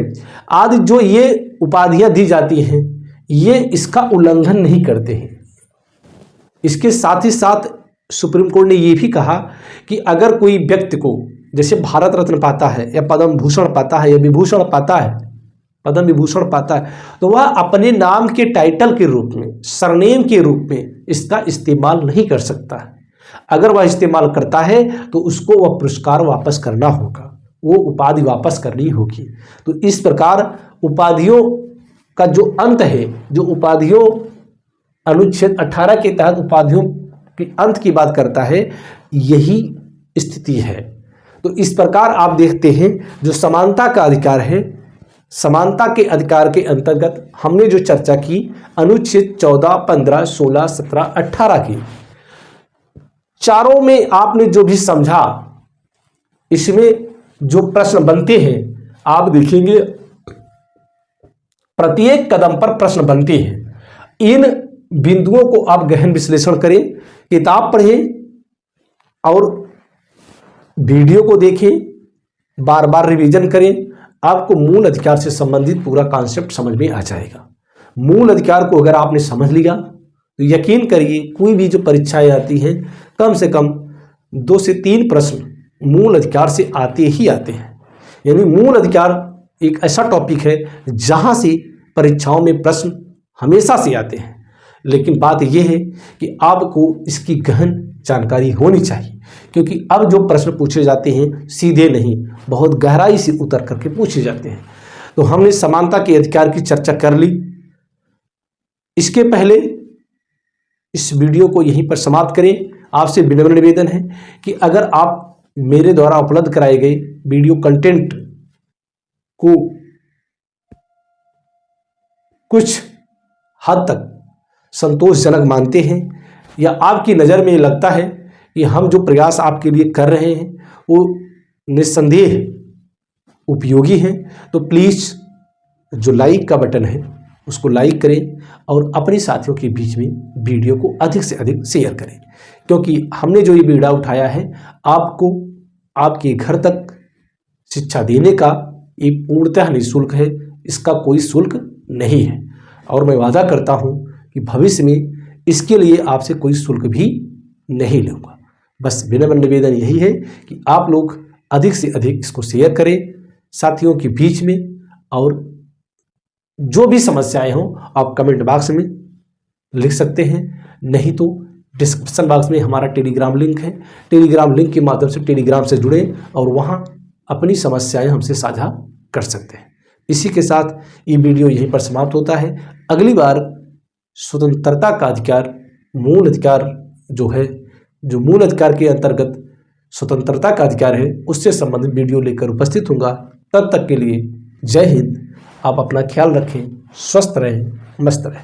आदि जो ये उपाधियां दी जाती हैं, ये इसका उल्लंघन नहीं करते हैं। इसके साथ ही साथ सुप्रीम कोर्ट ने ये भी कहा कि अगर कोई व्यक्ति को जैसे भारत रत्न पाता है या पद्म भूषण पाता है या विभूषण पाता है, पद्म विभूषण पाता है, तो वह अपने नाम के टाइटल के रूप में, सरनेम के रूप में इसका इस्तेमाल नहीं कर सकता है। अगर वह इस्तेमाल करता है तो उसको वह पुरस्कार वापस करना होगा, वो उपाधि वापस करनी होगी। तो इस प्रकार उपाधियों का जो अंत है, जो उपाधियों अनुच्छेद 18 के तहत उपाधियों के अंत की बात करता है, यही स्थिति है। तो इस प्रकार आप देखते हैं जो समानता का अधिकार है, समानता के अधिकार के अंतर्गत हमने जो चर्चा की अनुच्छेद 14, 15, 16, 17, 18 की, चारों में आपने जो भी समझा, इसमें जो प्रश्न बनते हैं आप देखेंगे प्रत्येक कदम पर प्रश्न बनते हैं। इन बिंदुओं को आप गहन विश्लेषण करें, किताब पढ़ें और वीडियो को देखें, बार बार रिवीजन करें, आपको मूल अधिकार से संबंधित पूरा कॉन्सेप्ट समझ में आ जाएगा। मूल अधिकार को अगर आपने समझ लिया तो यकीन करिए कोई भी जो परीक्षाएं आती हैं कम से कम 2 से 3 प्रश्न मूल अधिकार से आते ही आते हैं। यानी मूल अधिकार एक ऐसा टॉपिक है जहां से परीक्षाओं में प्रश्न हमेशा से आते हैं, लेकिन बात यह है कि आपको इसकी गहन जानकारी होनी चाहिए, क्योंकि अब जो प्रश्न पूछे जाते हैं सीधे नहीं, बहुत गहराई से उतर करके पूछे जाते हैं। तो हमने समानता के अधिकार की चर्चा कर ली। इसके पहले इस वीडियो को यहीं पर समाप्त करें। आपसे विनम्र निवेदन है कि अगर आप मेरे द्वारा उपलब्ध कराए गए वीडियो कंटेंट को कुछ हद तक संतोषजनक मानते हैं या आपकी नज़र में लगता है कि हम जो प्रयास आपके लिए कर रहे हैं वो निस्संदेह उपयोगी हैं, तो प्लीज़ जो लाइक का बटन है उसको लाइक करें और अपने साथियों के बीच में वीडियो को अधिक से अधिक शेयर करें, क्योंकि हमने जो ये वीडियो उठाया है आपको आपके घर तक शिक्षा देने का ये पूर्णतः निःशुल्क है, इसका कोई शुल्क नहीं है। और मैं वादा करता हूँ कि भविष्य में इसके लिए आपसे कोई शुल्क भी नहीं लूँगा। बस विनम्र निवेदन यही है कि आप लोग अधिक से अधिक इसको शेयर करें साथियों के बीच में, और जो भी समस्याएं हों आप कमेंट बॉक्स में लिख सकते हैं, नहीं तो डिस्क्रिप्शन बॉक्स में हमारा टेलीग्राम लिंक है। टेलीग्राम लिंक के माध्यम से टेलीग्राम से जुड़ें और वहां अपनी समस्याएं हमसे साझा कर सकते हैं। इसी के साथ ये वीडियो यहीं पर समाप्त होता है। अगली बार स्वतंत्रता का अधिकार, मूल अधिकार जो है, जो मूल अधिकार के अंतर्गत स्वतंत्रता का अधिकार है, उससे संबंधित वीडियो लेकर उपस्थित होऊंगा। तब तक के लिए जय हिंद। आप अपना ख्याल रखें, स्वस्थ रहें, मस्त रहें।